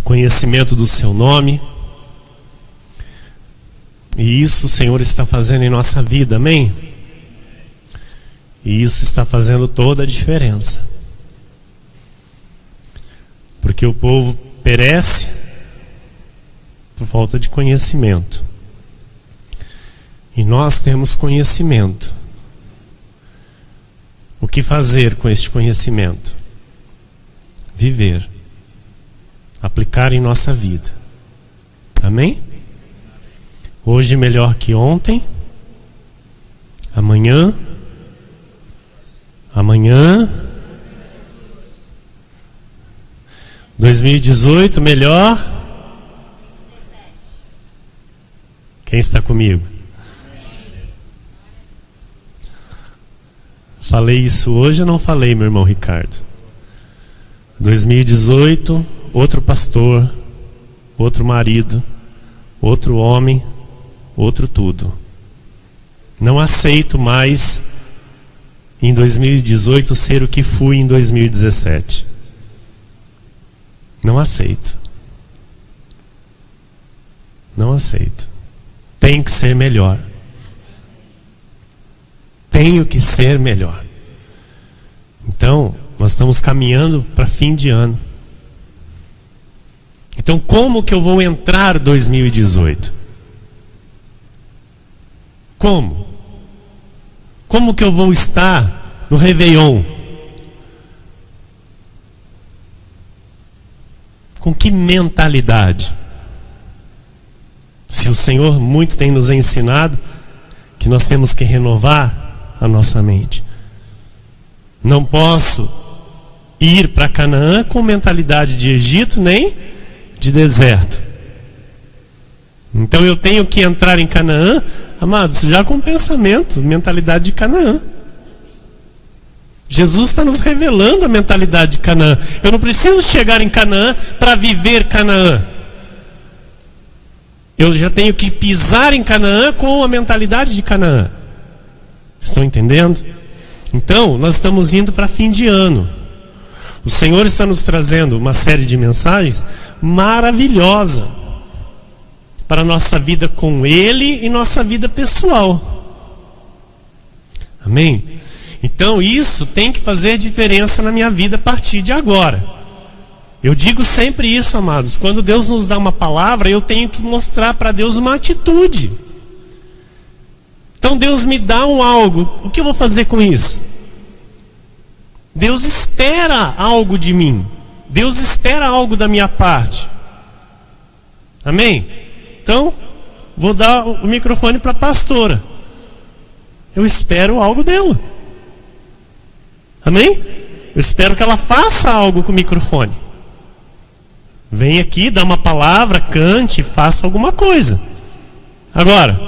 conhecimento do seu nome. E isso o Senhor está fazendo em nossa vida, amém? E isso está fazendo toda a diferença. Porque o povo perece por falta de conhecimento. E nós temos conhecimento. O que fazer com este conhecimento? Viver. Aplicar em nossa vida. Amém? Hoje melhor que ontem. Amanhã. 2018 melhor. Quem está comigo? Falei isso hoje ou não falei, meu irmão Ricardo? 2018, outro pastor, outro marido, outro homem, outro tudo. Não aceito mais em 2018 ser o que fui em 2017. Não aceito. Não aceito. Tenho que ser melhor. Tenho que ser melhor. Então, nós estamos caminhando para fim de ano. Então, como que eu vou entrar 2018? Como? Como que eu vou estar no Réveillon? Com que mentalidade? Se o Senhor muito tem nos ensinado que nós temos que renovar a nossa mente. Não posso ir para Canaã com mentalidade de Egito nem de deserto. Então eu tenho que entrar em Canaã, amados, já com pensamento, mentalidade de Canaã. Jesus está nos revelando a mentalidade de Canaã. Eu não preciso chegar em Canaã para viver Canaã. Eu já tenho que pisar em Canaã com a mentalidade de Canaã. Estão entendendo? Então, nós estamos indo para fim de ano. O Senhor está nos trazendo uma série de mensagens maravilhosa para a nossa vida com Ele e nossa vida pessoal. Amém? Então isso tem que fazer diferença na minha vida a partir de agora. Eu digo sempre isso, amados. Quando Deus nos dá uma palavra, eu tenho que mostrar para Deus uma atitude. Então Deus me dá algo. O que eu vou fazer com isso? Deus espera algo de mim. Deus espera algo da minha parte. Amém? Então, vou dar o microfone para a pastora. Eu espero algo dela. Amém? Eu espero que ela faça algo com o microfone. Vem aqui, dá uma palavra, cante, faça alguma coisa. Agora,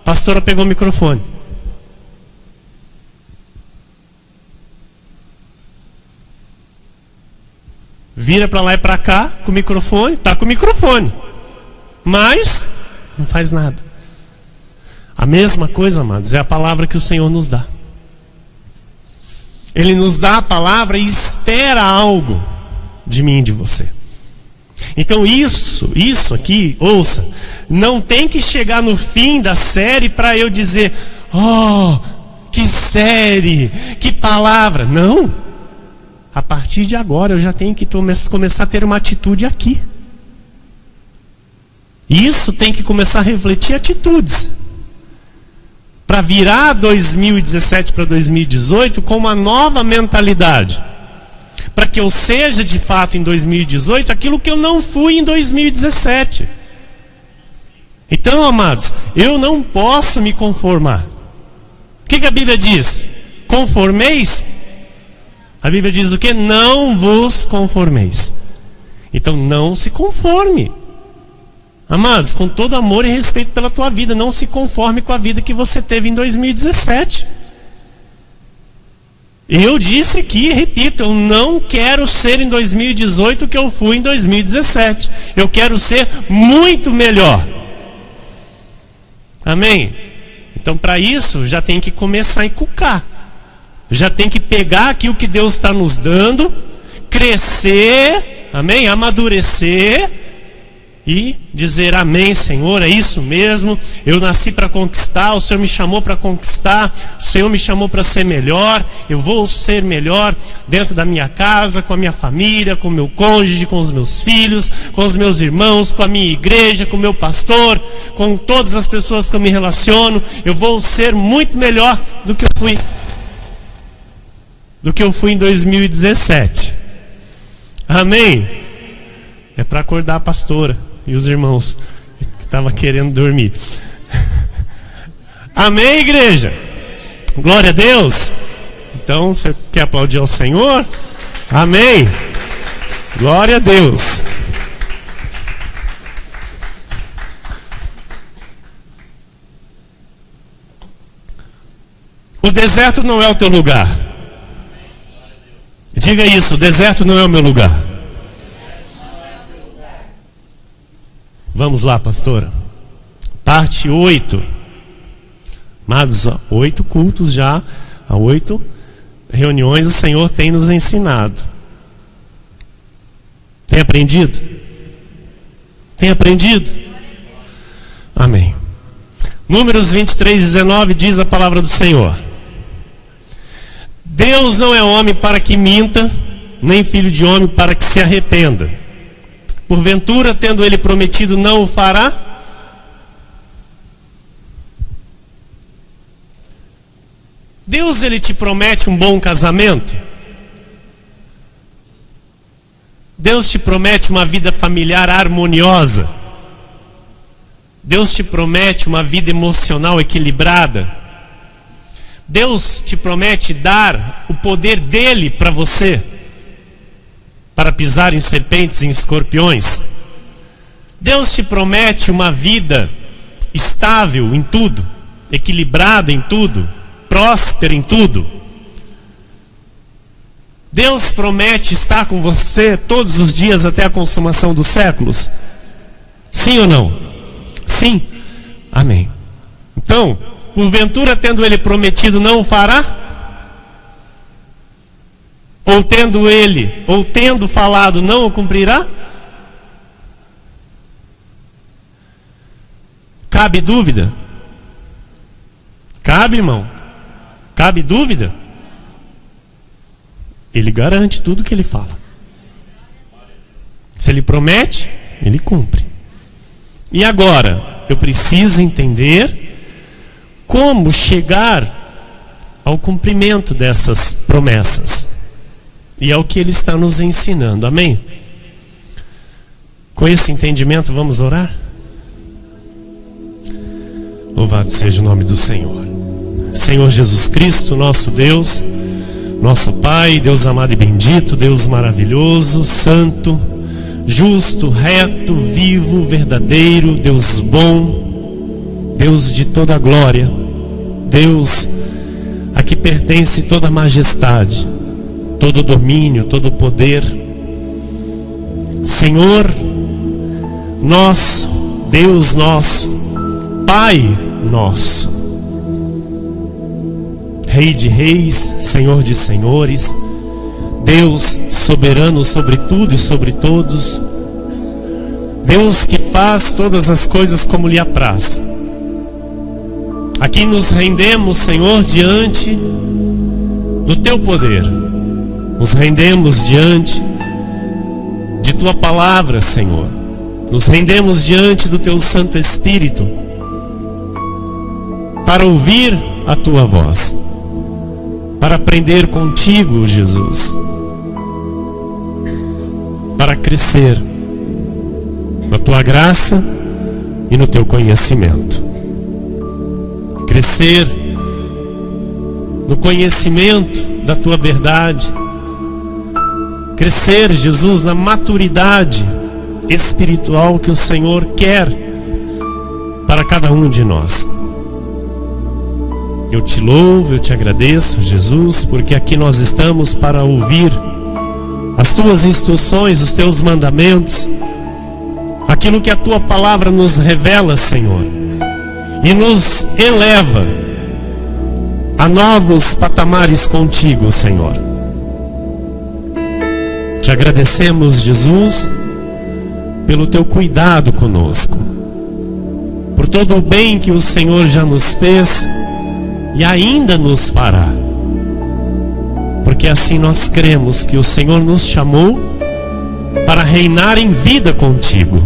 a pastora pegou o microfone. Vira para lá e para cá com o microfone, tá com o microfone. Mas não faz nada. A mesma coisa, amados, é a palavra que o Senhor nos dá. Ele nos dá a palavra e espera algo de mim e de você. Então isso aqui, ouça, não tem que chegar no fim da série para eu dizer, oh, que série, que palavra. Não. A partir de agora eu já tenho que começar a ter uma atitude aqui. Isso tem que começar a refletir atitudes. Para virar 2017 para 2018 com uma nova mentalidade. Para que eu seja de fato em 2018 aquilo que eu não fui em 2017. Então, amados, eu não posso me conformar. O que a Bíblia diz? Conformeis? A Bíblia diz o quê? Não vos conformeis. Então não se conforme. Amados, com todo amor e respeito pela tua vida, não se conforme com a vida que você teve em 2017. Eu disse aqui, repito, eu não quero ser em 2018 o que eu fui em 2017. Eu quero ser muito melhor. Amém? Então para isso já tem que começar a encucar. Já tem que pegar aqui o que Deus está nos dando, crescer, Amém? Amadurecer e dizer: amém, Senhor, é isso mesmo, eu nasci para conquistar, o Senhor me chamou para conquistar, o Senhor me chamou para ser melhor, eu vou ser melhor dentro da minha casa, com a minha família, com o meu cônjuge, com os meus filhos, com os meus irmãos, com a minha igreja, com o meu pastor, com todas as pessoas que eu me relaciono. Eu vou ser muito melhor do que eu fui em 2017. Amém? É para acordar a pastora e os irmãos que estavam querendo dormir. Amém, igreja? Glória a Deus. Então, você quer aplaudir ao Senhor? Amém. Glória a Deus. O deserto não é o teu lugar. Diga isso: o deserto não é o meu lugar. Vamos lá, pastora. Parte 8. Amados, 8 cultos já, há 8 reuniões o Senhor tem nos ensinado. Tem aprendido? Tem aprendido? Amém. Números 23:19 diz a palavra do Senhor: Deus não é homem para que minta, nem filho de homem para que se arrependa. Porventura, tendo ele prometido, não o fará? Deus, ele te promete um bom casamento? Deus te promete uma vida familiar harmoniosa? Deus te promete uma vida emocional equilibrada? Deus te promete dar o poder dele para você, para pisar em serpentes e em escorpiões? Deus te promete uma vida estável em tudo, equilibrada em tudo, próspera em tudo? Deus promete estar com você todos os dias até a consumação dos séculos? Sim ou não? Sim. Amém. Então, porventura, tendo ele prometido, não o fará? Ou tendo falado, não o cumprirá? Cabe dúvida? Cabe, irmão? Cabe dúvida? Ele garante tudo que ele fala. Se ele promete, ele cumpre. E agora, eu preciso entender como chegar ao cumprimento dessas promessas. E é o que ele está nos ensinando, amém? Com esse entendimento, vamos orar? Louvado seja o nome do Senhor. Senhor Jesus Cristo, nosso Deus, nosso Pai, Deus amado e bendito, Deus maravilhoso, santo, justo, reto, vivo, verdadeiro, Deus bom, Deus de toda glória, Deus a que pertence toda a majestade, todo o domínio, todo o poder. Senhor nosso, Deus nosso, Pai nosso, Rei de reis, Senhor de senhores, Deus soberano sobre tudo e sobre todos, Deus que faz todas as coisas como lhe apraz. Aqui nos rendemos, Senhor, diante do teu poder, nos rendemos diante de tua palavra, Senhor, nos rendemos diante do teu Santo Espírito para ouvir a tua voz, para aprender contigo, Jesus, para crescer na tua graça e no teu conhecimento, crescer no conhecimento da tua verdade, crescer, Jesus, na maturidade espiritual que o Senhor quer para cada um de nós. Eu te louvo, eu te agradeço, Jesus, porque aqui nós estamos para ouvir as tuas instruções, os teus mandamentos, aquilo que a tua palavra nos revela, Senhor, e nos eleva a novos patamares contigo, Senhor. Te agradecemos, Jesus, pelo teu cuidado conosco, por todo o bem que o Senhor já nos fez e ainda nos fará, porque assim nós cremos que o Senhor nos chamou para reinar em vida contigo.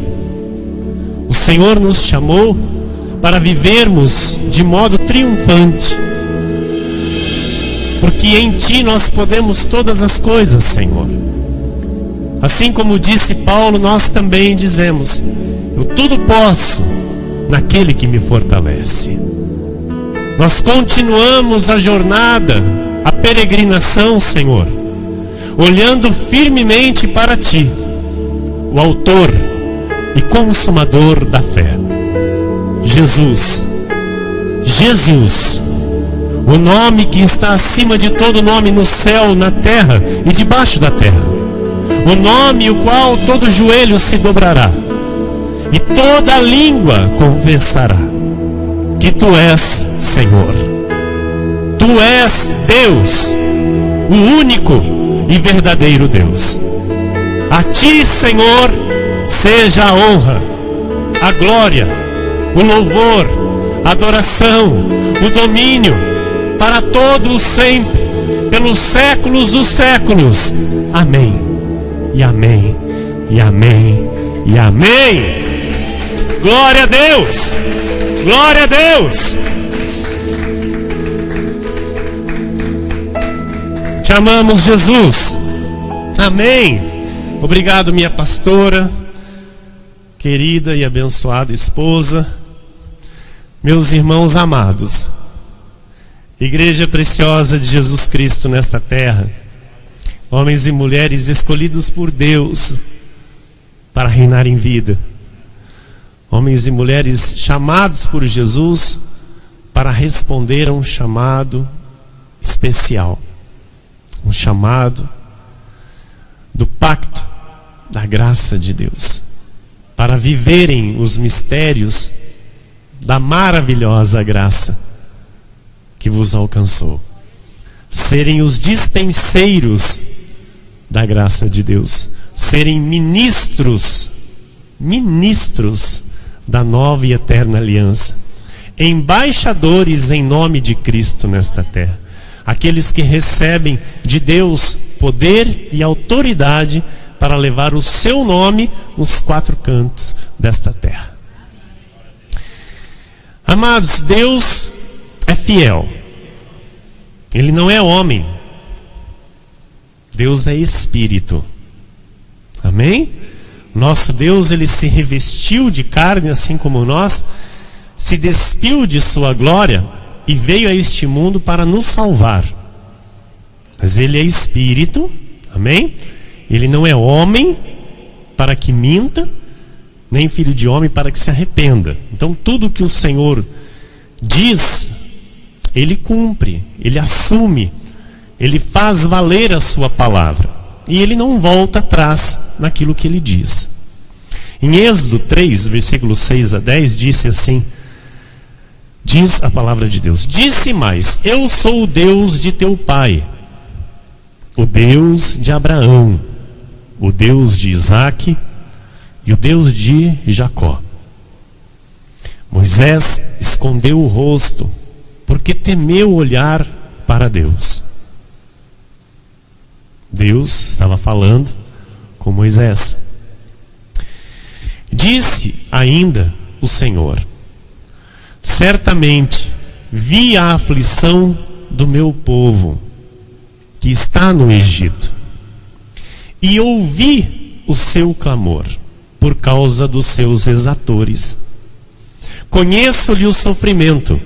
O Senhor nos chamou para vivermos de modo triunfante, porque em Ti nós podemos todas as coisas, Senhor. Assim como disse Paulo, nós também dizemos: eu tudo posso naquele que me fortalece. Nós continuamos a jornada, a peregrinação, Senhor, olhando firmemente para Ti, o autor e consumador da fé. Jesus, Jesus, o nome que está acima de todo nome no céu, na terra e debaixo da terra. O nome o qual todo joelho se dobrará e toda língua confessará que Tu és Senhor. Tu és Deus, o único e verdadeiro Deus. A Ti, Senhor, seja a honra, a glória, o louvor, a adoração, o domínio, para todos sempre, pelos séculos dos séculos. Amém. E amém, e amém, e amém. Glória a Deus, glória a Deus. Te amamos, Jesus. Amém. Obrigado, minha pastora, querida e abençoada esposa, meus irmãos amados, Igreja preciosa de Jesus Cristo nesta terra, homens e mulheres escolhidos por Deus para reinar em vida, homens e mulheres chamados por Jesus para responder a um chamado especial, um chamado do pacto da graça de Deus, para viverem os mistérios da maravilhosa graça que vos alcançou, serem os dispenseiros da graça de Deus, serem ministros da nova e eterna aliança, embaixadores em nome de Cristo nesta terra, aqueles que recebem de Deus poder e autoridade para levar o seu nome nos quatro cantos desta terra. Amados, Deus é fiel, Ele não é homem, Deus é Espírito. Amém? Nosso Deus, Ele se revestiu de carne assim como nós, se despiu de sua glória e veio a este mundo para nos salvar. Mas Ele é Espírito, amém? Ele não é homem para que minta, nem filho de homem para que se arrependa. Então tudo que o Senhor diz, Ele cumpre, Ele assume, Ele faz valer a sua palavra, e Ele não volta atrás naquilo que Ele diz. Em Êxodo 3, versículos 6 a 10, disse assim, diz a palavra de Deus: disse mais: eu sou o Deus de teu pai, o Deus de Abraão, o Deus de Isaque e o Deus de Jacó. Moisés escondeu o rosto porque temeu olhar para Deus. Deus estava falando com Moisés. Disse ainda o Senhor: certamente vi a aflição do meu povo que está no Egito, e ouvi o seu clamor por causa dos seus exatores. Conheço-lhe o sofrimento,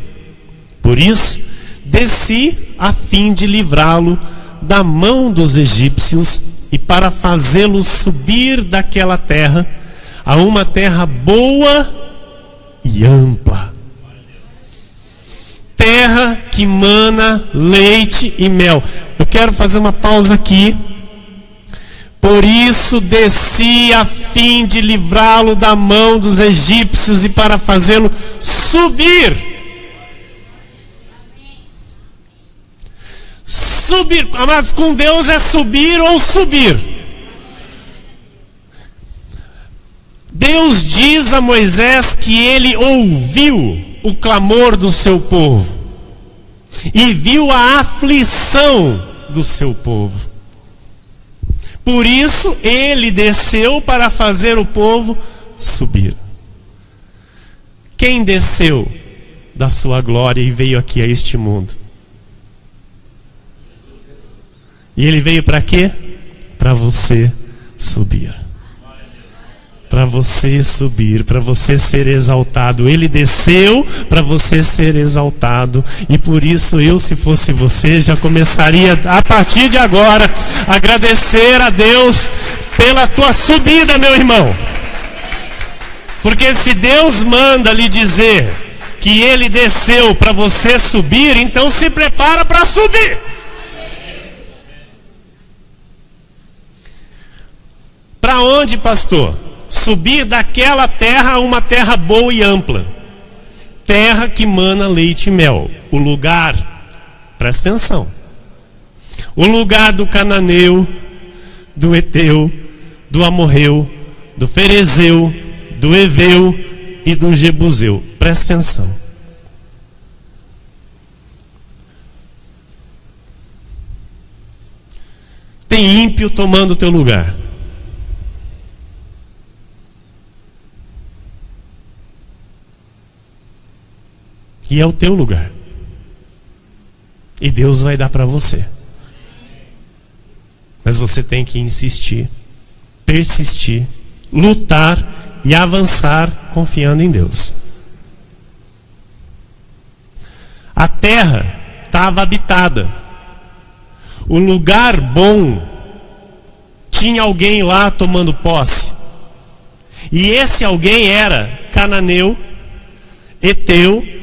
por isso desci a fim de livrá-lo da mão dos egípcios e para fazê-lo subir daquela terra a uma terra boa e ampla, terra que mana leite e mel. Eu quero fazer uma pausa aqui. Por isso desci a fim de livrá-lo da mão dos egípcios e para fazê-lo subir. Subir, amados, com Deus é subir ou subir. Deus diz a Moisés que ele ouviu o clamor do seu povo e viu a aflição do seu povo. Por isso ele desceu para fazer o povo subir. Quem desceu da sua glória e veio aqui a este mundo? E ele veio para quê? Para você subir. Para você subir, para você ser exaltado. Ele desceu para você ser exaltado. E por isso eu, se fosse você, já começaria a partir de agora a agradecer a Deus pela tua subida, meu irmão. Porque se Deus manda lhe dizer que ele desceu para você subir, então se prepara para subir. Para onde, pastor? Subir daquela terra a uma terra boa e ampla. Terra que mana leite e mel. O lugar, presta atenção, o lugar do cananeu, do eteu, do amorreu, do ferezeu, do eveu e do jebuseu. Presta atenção. Tem ímpio tomando o teu lugar. E é o teu lugar. E Deus vai dar para você. Mas você tem que insistir, persistir, lutar e avançar confiando em Deus. A terra estava habitada. O lugar bom tinha alguém lá tomando posse. E esse alguém era cananeu, eteu,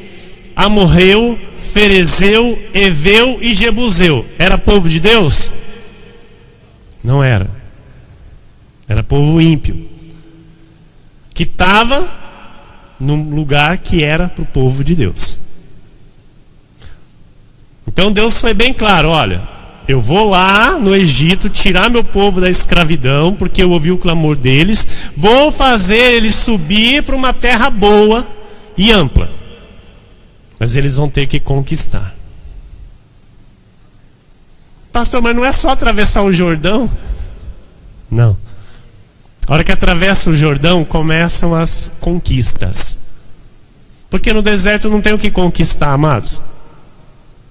amorreu, ferezeu, eveu e jebuseu. Era povo de Deus? Não era. Era povo ímpio, que estava num lugar que era para o povo de Deus. Então Deus foi bem claro: olha, eu vou lá no Egito tirar meu povo da escravidão, porque eu ouvi o clamor deles, vou fazer eles subir para uma terra boa e ampla. Mas eles vão ter que conquistar. Pastor, mas não é só atravessar o Jordão? Não. A hora que atravessa o Jordão, começam as conquistas. Porque no deserto não tem o que conquistar, amados.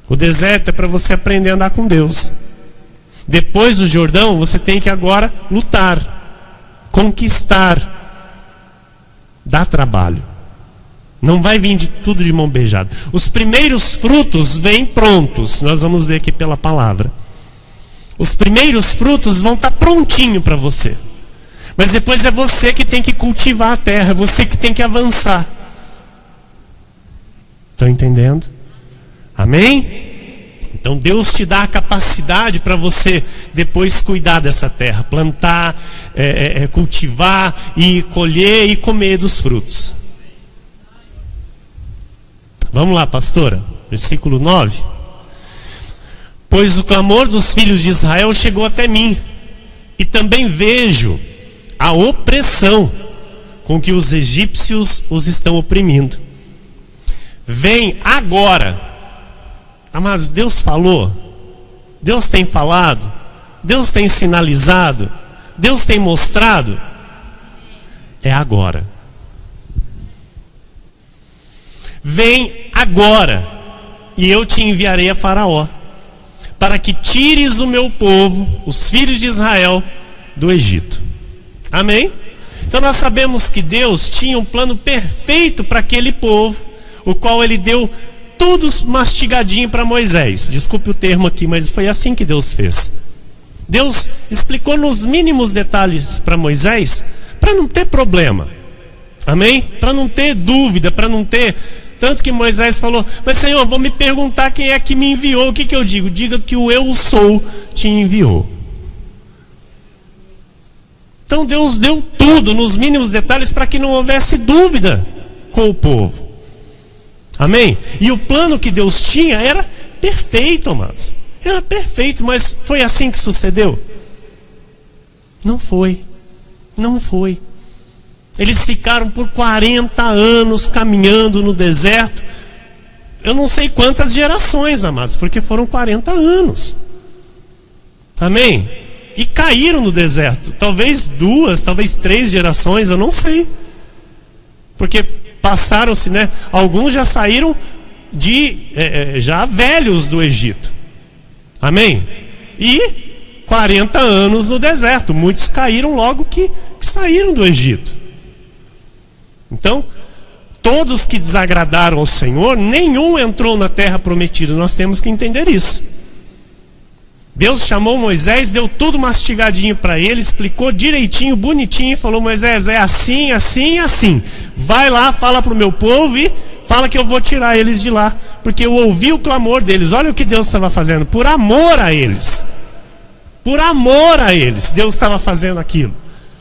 O deserto é para você aprender a andar com Deus. Depois do Jordão, você tem que agora lutar, conquistar. Dá trabalho. Não vai vir de tudo de mão beijada. Os primeiros frutos vêm prontos. Nós vamos ver aqui pela palavra. Os primeiros frutos vão estar prontinho para você. Mas depois é você que tem que cultivar a terra. É você que tem que avançar. Estão entendendo? Amém? Então Deus te dá a capacidade para você depois cuidar dessa terra. Plantar, cultivar e colher e comer dos frutos. Vamos lá, pastora, versículo 9. Pois o clamor dos filhos de Israel chegou até mim, e também vejo a opressão com que os egípcios os estão oprimindo. Vem agora. Amados, Deus falou, Deus tem falado, Deus tem sinalizado, Deus tem mostrado. É agora. Vem agora, e eu te enviarei a Faraó, para que tires o meu povo, os filhos de Israel, do Egito. Amém? Então nós sabemos que Deus tinha um plano perfeito para aquele povo, o qual ele deu tudo mastigadinho para Moisés. Desculpe o termo aqui, mas foi assim que Deus fez. Deus explicou nos mínimos detalhes para Moisés, para não ter problema. Amém? Para não ter dúvida, para não ter... Tanto que Moisés falou: mas Senhor, vou me perguntar quem é que me enviou. O que eu digo? Diga que o eu sou te enviou. Então Deus deu tudo nos mínimos detalhes para que não houvesse dúvida com o povo. Amém? E o plano que Deus tinha era perfeito, amados. Era perfeito, mas foi assim que sucedeu? Não foi. Não foi. Eles ficaram por 40 anos caminhando no deserto. Eu não sei quantas gerações, amados, porque foram 40 anos. Amém? E caíram no deserto. Talvez 2, talvez 3 gerações, eu não sei. Porque passaram-se, né? Alguns já saíram já velhos do Egito. Amém? E 40 anos no deserto. Muitos caíram logo que saíram do Egito. Então, todos que desagradaram ao Senhor, nenhum entrou na terra prometida. Nós temos que entender isso. Deus chamou Moisés, deu tudo mastigadinho para ele, explicou direitinho, bonitinho, e falou: Moisés, é assim, assim, assim. Vai lá, fala para o meu povo e fala que eu vou tirar eles de lá, porque eu ouvi o clamor deles. Olha o que Deus estava fazendo, por amor a eles. Por amor a eles, Deus estava fazendo aquilo.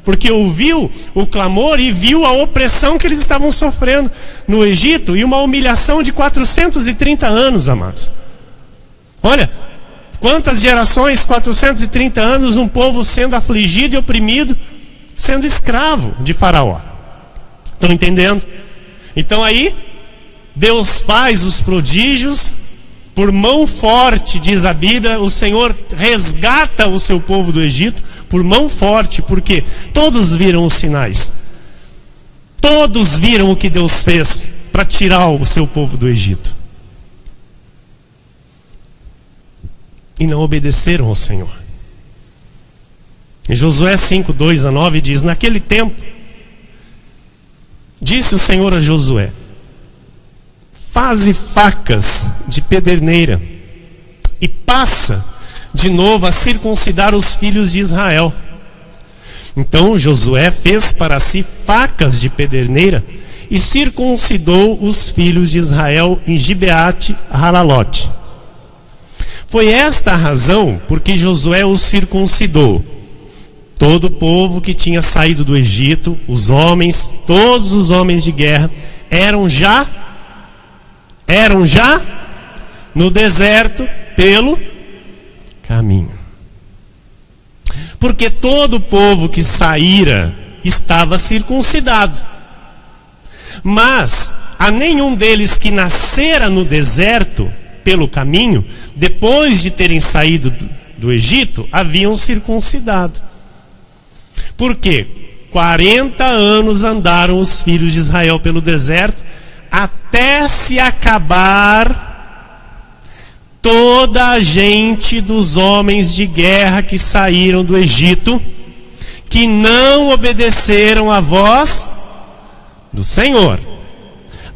Porque ouviu o clamor e viu a opressão que eles estavam sofrendo no Egito, e uma humilhação de 430 anos, amados. Olha, quantas gerações, 430 anos, um povo sendo afligido e oprimido, sendo escravo de Faraó. Estão entendendo? Então aí, Deus faz os prodígios, por mão forte, diz a Bíblia, o Senhor resgata o seu povo do Egito, por mão forte, porque todos viram os sinais. Todos viram o que Deus fez para tirar o seu povo do Egito. E não obedeceram ao Senhor. Em Josué 5, 2-9 diz: naquele tempo, disse o Senhor a Josué: faze facas de pederneira e passa de novo a circuncidar os filhos de Israel. Então Josué fez para si facas de pederneira e circuncidou os filhos de Israel em Gibeate Halalote. Foi esta a razão porque Josué os circuncidou. Todo o povo que tinha saído do Egito, os homens, todos os homens de guerra, eram já no deserto pelo caminho. Porque todo o povo que saíra estava circuncidado. Mas a nenhum deles que nascera no deserto pelo caminho, depois de terem saído do Egito, haviam circuncidado. Por quê? 40 anos andaram os filhos de Israel pelo deserto, até se acabar toda a gente dos homens de guerra que saíram do Egito, que não obedeceram à voz do Senhor,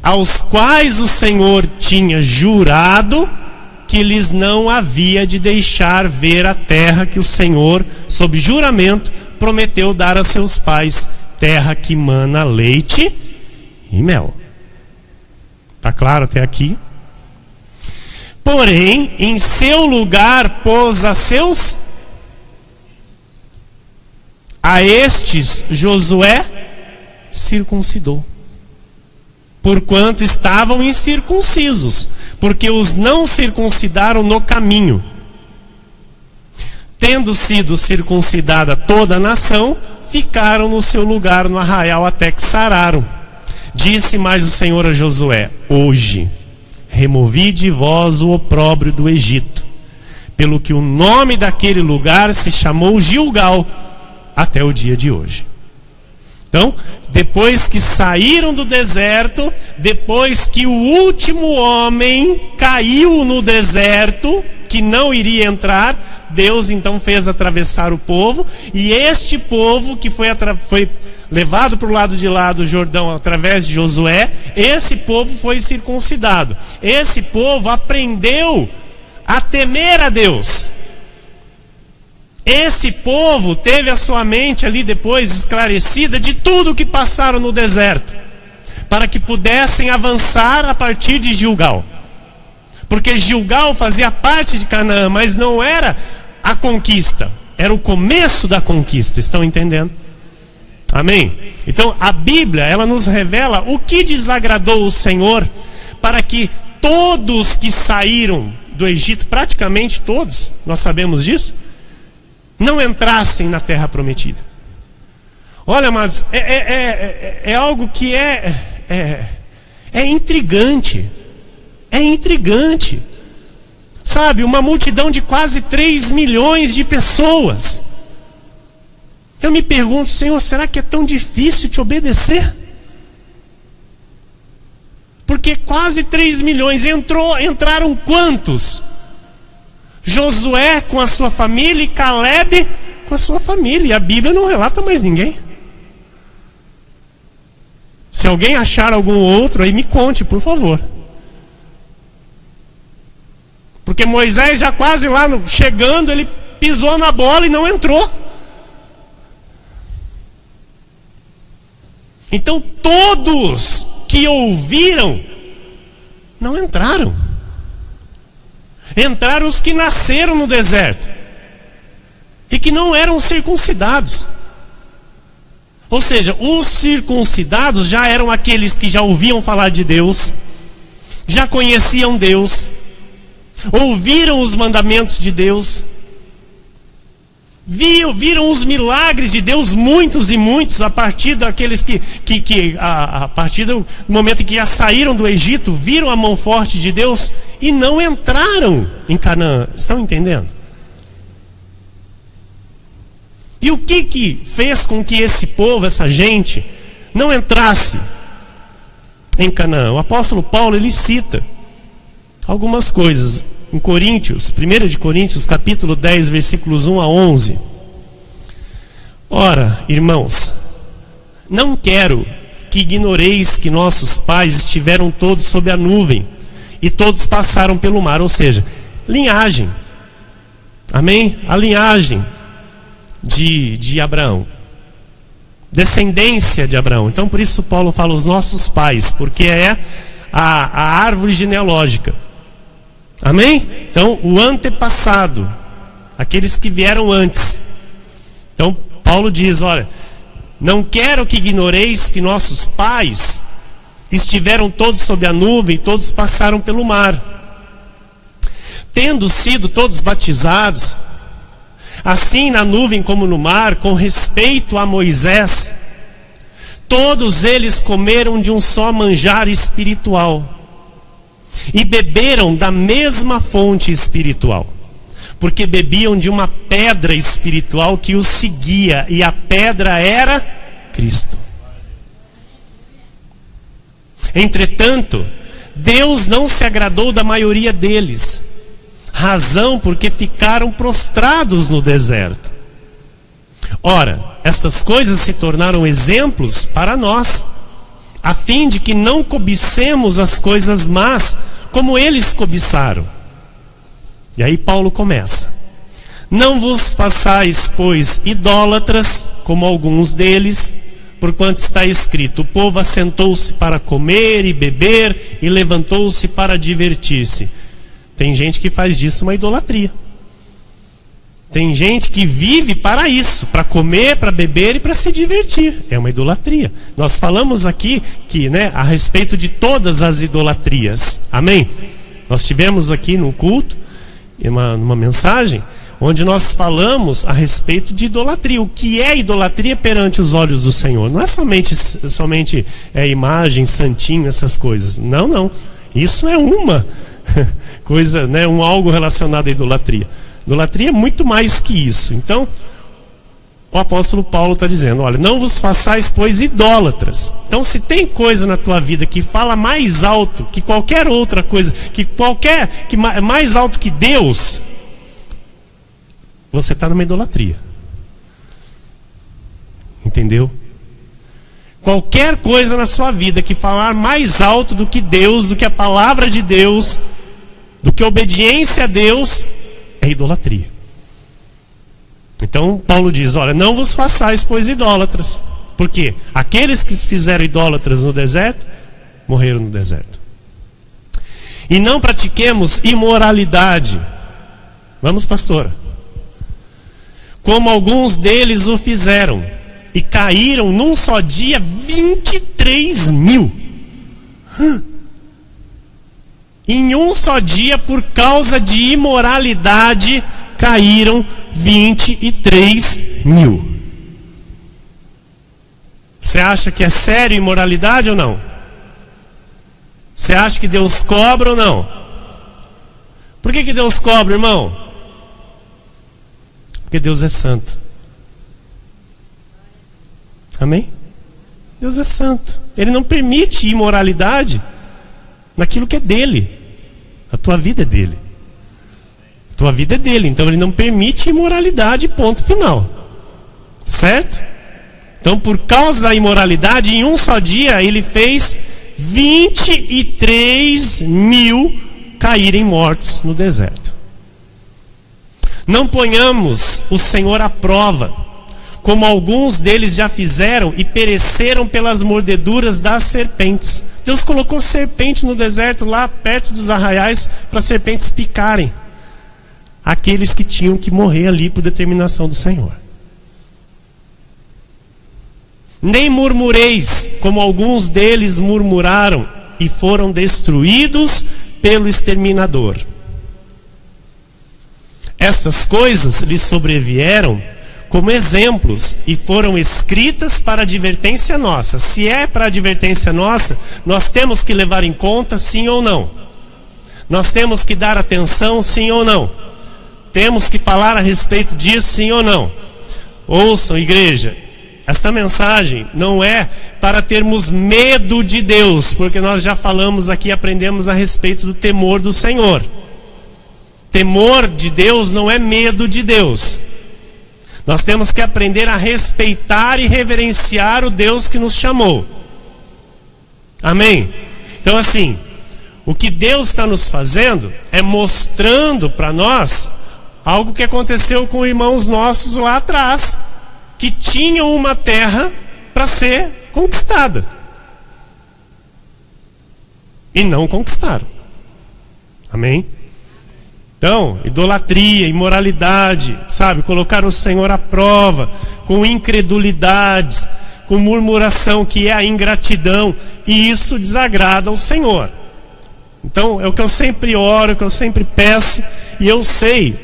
aos quais o Senhor tinha jurado que lhes não havia de deixar ver a terra que o Senhor, sob juramento, prometeu dar a seus pais, terra que mana leite e mel. Está claro até aqui? Porém, em seu lugar pôs a estes Josué circuncidou, porquanto estavam incircuncisos, porque os não circuncidaram no caminho. Tendo sido circuncidada toda a nação, ficaram no seu lugar no arraial até que sararam. Disse mais o Senhor a Josué: hoje removi de vós o opróbrio do Egito, pelo que o nome daquele lugar se chamou Gilgal até o dia de hoje. Então, depois que saíram do deserto, depois que o último homem caiu no deserto, que não iria entrar, Deus então fez atravessar o povo, e este povo que foi levado para o lado de lá do Jordão através de Josué, esse povo foi circuncidado. Esse povo aprendeu a temer a Deus. Esse povo teve a sua mente ali depois esclarecida de tudo o que passaram no deserto, para que pudessem avançar a partir de Gilgal. Porque Gilgal fazia parte de Canaã, mas não era a conquista, era o começo da conquista. Estão entendendo? Amém? Então a Bíblia, ela nos revela o que desagradou o Senhor, para que todos que saíram do Egito, praticamente todos, nós sabemos disso, não entrassem na terra prometida. Olha, amados, é algo que é intrigante. É intrigante. Sabe, uma multidão de quase 3 milhões de pessoas. Eu me pergunto, Senhor, será que é tão difícil te obedecer? Porque quase 3 milhões, entraram quantos? Josué com a sua família e Caleb com a sua família. E a Bíblia não relata mais ninguém. Se alguém achar algum outro, aí me conte, por favor. Porque Moisés já quase lá chegando, ele pisou na bola e não entrou. Então todos que ouviram não entraram. Entraram os que nasceram no deserto e que não eram circuncidados. Ou seja, os circuncidados já eram aqueles que já ouviam falar de Deus, já conheciam Deus, ouviram os mandamentos de Deus, viram os milagres de Deus, muitos e muitos, a partir daqueles a partir do momento em que já saíram do Egito, viram a mão forte de Deus e não entraram em Canaã. Estão entendendo? E o que fez com que esse povo, essa gente, não entrasse em Canaã? O apóstolo Paulo, ele cita algumas coisas em Coríntios, 1 de Coríntios, capítulo 10, versículos 1 a 11. Ora, irmãos, não quero que ignoreis que nossos pais estiveram todos sob a nuvem e todos passaram pelo mar, ou seja, linhagem. Amém? A linhagem de Abraão, descendência de Abraão. Então por isso Paulo fala os nossos pais, porque é a árvore genealógica. Amém? Então o antepassado, aqueles que vieram antes. Então Paulo diz, olha, não quero que ignoreis que nossos pais estiveram todos sob a nuvem, todos passaram pelo mar, tendo sido todos batizados, assim na nuvem como no mar, com respeito a Moisés, todos eles comeram de um só manjar espiritual e beberam da mesma fonte espiritual, porque bebiam de uma pedra espiritual que os seguia, e a pedra era Cristo. Entretanto, Deus não se agradou da maioria deles, razão porque ficaram prostrados no deserto. Ora, estas coisas se tornaram exemplos para nós, a fim de que não cobicemos as coisas más, como eles cobiçaram. E aí Paulo começa: não vos façais, pois, idólatras, como alguns deles, porquanto está escrito: o povo assentou-se para comer e beber, e levantou-se para divertir-se. Tem gente que faz disso uma idolatria. Tem gente que vive para isso, para comer, para beber e para se divertir. É uma idolatria. Nós falamos aqui a respeito de todas as idolatrias. Amém? Nós tivemos aqui no culto, numa mensagem, onde nós falamos a respeito de idolatria. O que é idolatria perante os olhos do Senhor? Não é somente imagem, santinho, essas coisas. Não. Isso é uma coisa, algo relacionado à idolatria. Idolatria é muito mais que isso. Então, o apóstolo Paulo está dizendo: olha, não vos façais, pois, idólatras. Então, se tem coisa na tua vida que fala mais alto que qualquer outra coisa, que mais alto que Deus, você está numa idolatria. Entendeu? Qualquer coisa na sua vida que falar mais alto do que Deus, do que a palavra de Deus, do que a obediência a Deus, é idolatria. Então Paulo diz: olha, não vos façais, pois, idólatras. Porque aqueles que se fizeram idólatras no deserto, morreram no deserto. E não pratiquemos imoralidade. Vamos, pastora. Como alguns deles o fizeram, e caíram num só dia 23 mil. Em um só dia, por causa de imoralidade, caíram 23 mil. Você acha que é sério imoralidade ou não? Você acha que Deus cobra ou não? Por que Deus cobra, irmão? Porque Deus é santo. Amém? Deus é santo. Ele não permite imoralidade naquilo que é dele. A tua vida é dele. A tua vida é dele. Então ele não permite imoralidade, ponto final. Certo? Então por causa da imoralidade, em um só dia ele fez 23 mil caírem mortos no deserto. Não ponhamos o Senhor à prova, como alguns deles já fizeram e pereceram pelas mordeduras das serpentes. Deus colocou serpente no deserto, lá perto dos arraiais, para as serpentes picarem aqueles que tinham que morrer ali por determinação do Senhor. Nem murmureis, como alguns deles murmuraram e foram destruídos pelo exterminador. Estas coisas lhes sobrevieram como exemplos e foram escritas para advertência nossa. Se é para advertência nossa, nós temos que levar em conta, sim ou não? Nós temos que dar atenção, sim ou não? Temos que falar a respeito disso, sim ou não? Ouçam, igreja, esta mensagem não é para termos medo de Deus, porque nós já falamos aqui, aprendemos a respeito do temor do Senhor. Temor de Deus não é medo de Deus. Nós temos que aprender a respeitar e reverenciar o Deus que nos chamou. Amém? Então assim, o que Deus está nos fazendo é mostrando para nós algo que aconteceu com irmãos nossos lá atrás, que tinham uma terra para ser conquistada e não conquistaram. Amém? Então, idolatria, imoralidade, sabe, colocar o Senhor à prova, com incredulidades, com murmuração, que é a ingratidão, e isso desagrada ao Senhor. Então, é o que eu sempre oro, é o que eu sempre peço, e eu sei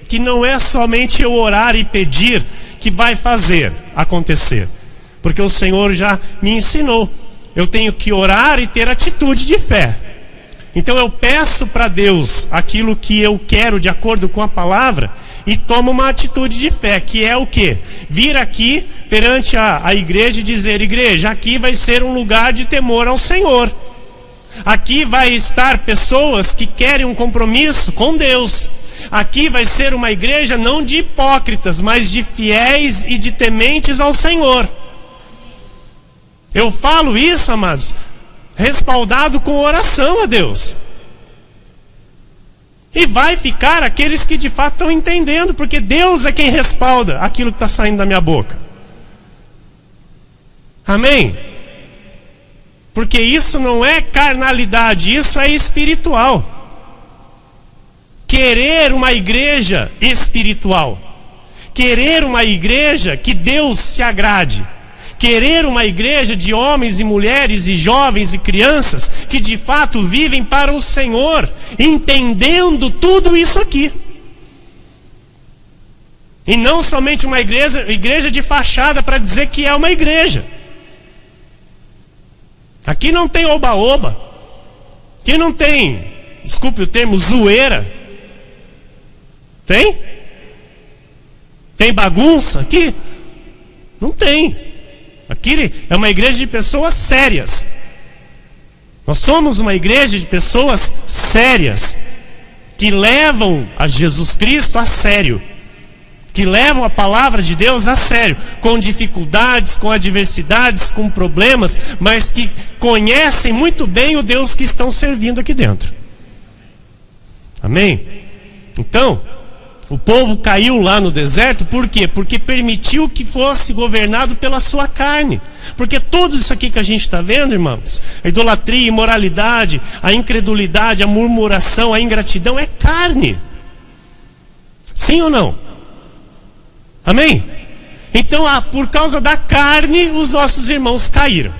que não é somente eu orar e pedir que vai fazer acontecer, porque o Senhor já me ensinou. Eu tenho que orar e ter atitude de fé. Então eu peço para Deus aquilo que eu quero de acordo com a palavra e tomo uma atitude de fé, que é o quê? Vir aqui perante a igreja e dizer: igreja, aqui vai ser um lugar de temor ao Senhor. Aqui vai estar pessoas que querem um compromisso com Deus. Aqui vai ser uma igreja não de hipócritas, mas de fiéis e de tementes ao Senhor. Eu falo isso, amados, respaldado com oração a Deus. E vai ficar aqueles que de fato estão entendendo, porque Deus é quem respalda aquilo que está saindo da minha boca. Amém? Porque isso não é carnalidade, isso é espiritual. Querer uma igreja espiritual, querer uma igreja que Deus se agrade, querer uma igreja de homens e mulheres e jovens e crianças que de fato vivem para o Senhor, entendendo tudo isso aqui. E não somente uma igreja de fachada para dizer que é uma igreja. Aqui não tem oba-oba. Aqui não tem, desculpe o termo, zoeira. Tem? Tem bagunça aqui? Não tem. Aqui é uma igreja de pessoas sérias. Nós somos uma igreja de pessoas sérias, que levam a Jesus Cristo a sério, que levam a palavra de Deus a sério, com dificuldades, com adversidades, com problemas, mas que conhecem muito bem o Deus que estão servindo aqui dentro. Amém? Então, o povo caiu lá no deserto, por quê? Porque permitiu que fosse governado pela sua carne. Porque tudo isso aqui que a gente está vendo, irmãos, a idolatria, a imoralidade, a incredulidade, a murmuração, a ingratidão, é carne. Sim ou não? Amém? Então, por causa da carne, os nossos irmãos caíram.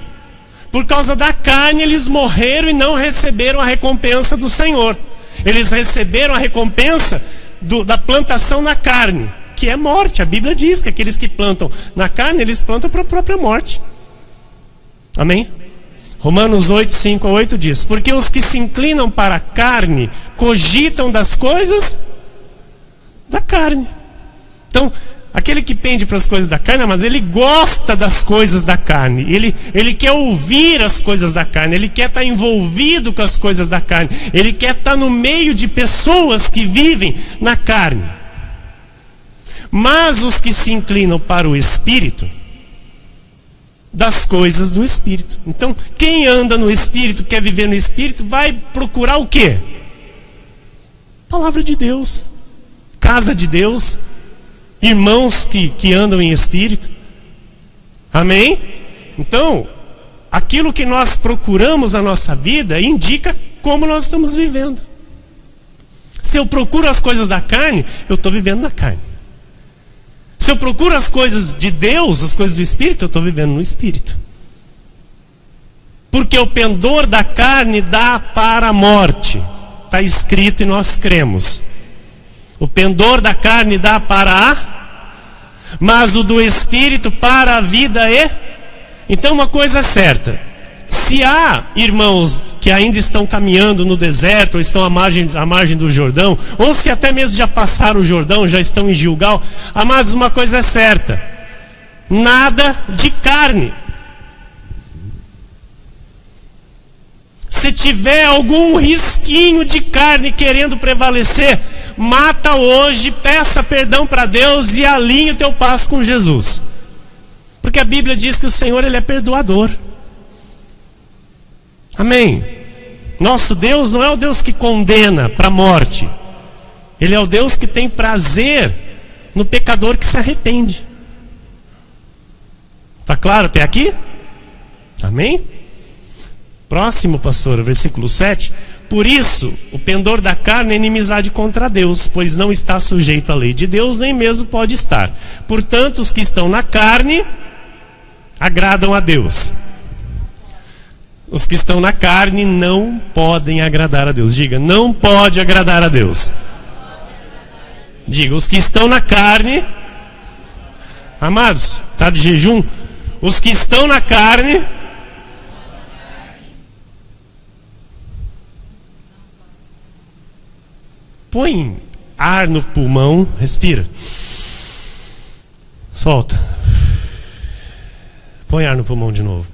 Por causa da carne, eles morreram e não receberam a recompensa do Senhor. Eles receberam a recompensa da plantação na carne, que é morte. A Bíblia diz que aqueles que plantam na carne, eles plantam para a própria morte. Amém? Romanos 8, 5 a 8 diz: porque os que se inclinam para a carne cogitam das coisas da carne. Então, aquele que pende para as coisas da carne, mas ele gosta das coisas da carne. Ele quer ouvir as coisas da carne. Ele quer estar envolvido com as coisas da carne. Ele quer estar no meio de pessoas que vivem na carne. Mas os que se inclinam para o Espírito, das coisas do Espírito. Então, quem anda no Espírito, quer viver no Espírito, vai procurar o quê? Palavra de Deus, casa de Deus, irmãos que andam em Espírito. Amém? Então, aquilo que nós procuramos na nossa vida indica como nós estamos vivendo. Se eu procuro as coisas da carne, eu estou vivendo na carne. Se eu procuro as coisas de Deus, as coisas do Espírito, eu estou vivendo no Espírito. Porque o pendor da carne dá para a morte. Está escrito e nós cremos. O pendor da carne dá para a... mas o do Espírito para a vida e... Então uma coisa é certa. Se há irmãos que ainda estão caminhando no deserto, ou estão à margem do Jordão, ou se até mesmo já passaram o Jordão, já estão em Gilgal, amados, uma coisa é certa: nada de carne. Se tiver algum risquinho de carne querendo prevalecer, mata hoje, peça perdão para Deus e alinhe o teu passo com Jesus. Porque a Bíblia diz que o Senhor, Ele é perdoador. Amém? Nosso Deus não é o Deus que condena para a morte. Ele é o Deus que tem prazer no pecador que se arrepende. Está claro até aqui? Amém? Próximo, pastor, versículo 7. Por isso, o pendor da carne é inimizade contra Deus, pois não está sujeito à lei de Deus, nem mesmo pode estar. Portanto, os que estão na carne agradam a Deus. Os que estão na carne não podem agradar a Deus. Diga, não pode agradar a Deus. Diga, os que estão na carne... Amados, está de jejum? Os que estão na carne... Põe ar no pulmão, respira. Solta. Põe ar no pulmão de novo.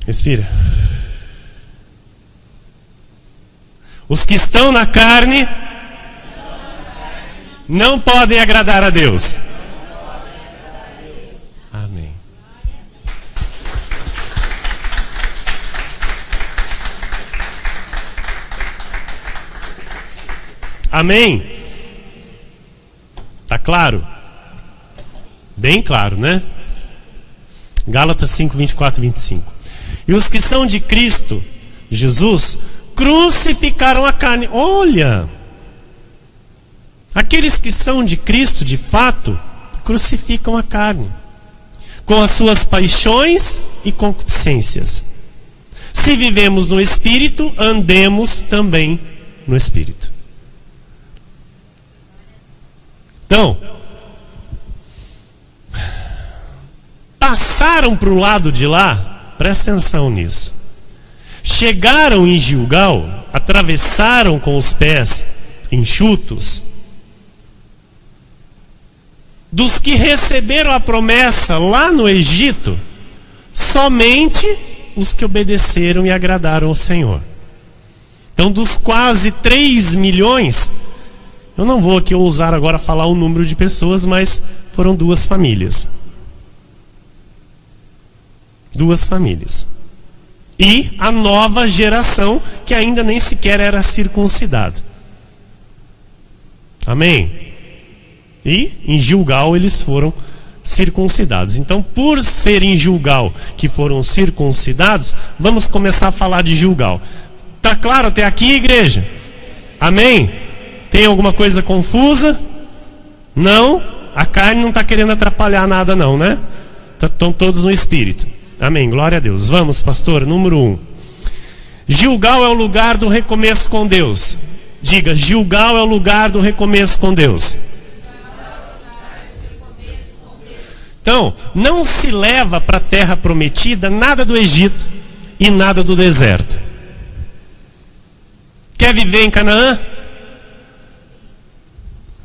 Respira. Os que estão na carne não podem agradar a Deus. Amém. Amém? Tá claro? Bem claro, né? Gálatas 5, 24 e 25. E os que são de Cristo Jesus crucificaram a carne. Olha! Aqueles que são de Cristo, de fato, crucificam a carne com as suas paixões e concupiscências. Se vivemos no Espírito, andemos também no Espírito. Então, passaram para o lado de lá. Presta atenção nisso. Chegaram em Gilgal, atravessaram com os pés enxutos. Dos que receberam a promessa lá no Egito, somente os que obedeceram e agradaram ao Senhor. Então, dos quase 3 milhões, eu não vou aqui ousar agora falar o número de pessoas, mas foram 2 famílias. 2 famílias. E a nova geração que ainda nem sequer era circuncidada. Amém? E em Gilgal eles foram circuncidados. Então, por ser em Gilgal que foram circuncidados, vamos começar a falar de Gilgal. Tá claro até aqui, igreja? Amém? Tem alguma coisa confusa? Não? A carne não está querendo atrapalhar nada não, né? Estão todos no Espírito. Amém, glória a Deus. Vamos, pastor, número 1. Gilgal é o lugar do recomeço com Deus. Diga, Gilgal é o lugar do recomeço com Deus. Então, não se leva para a terra prometida nada do Egito e nada do deserto. Quer viver em Canaã?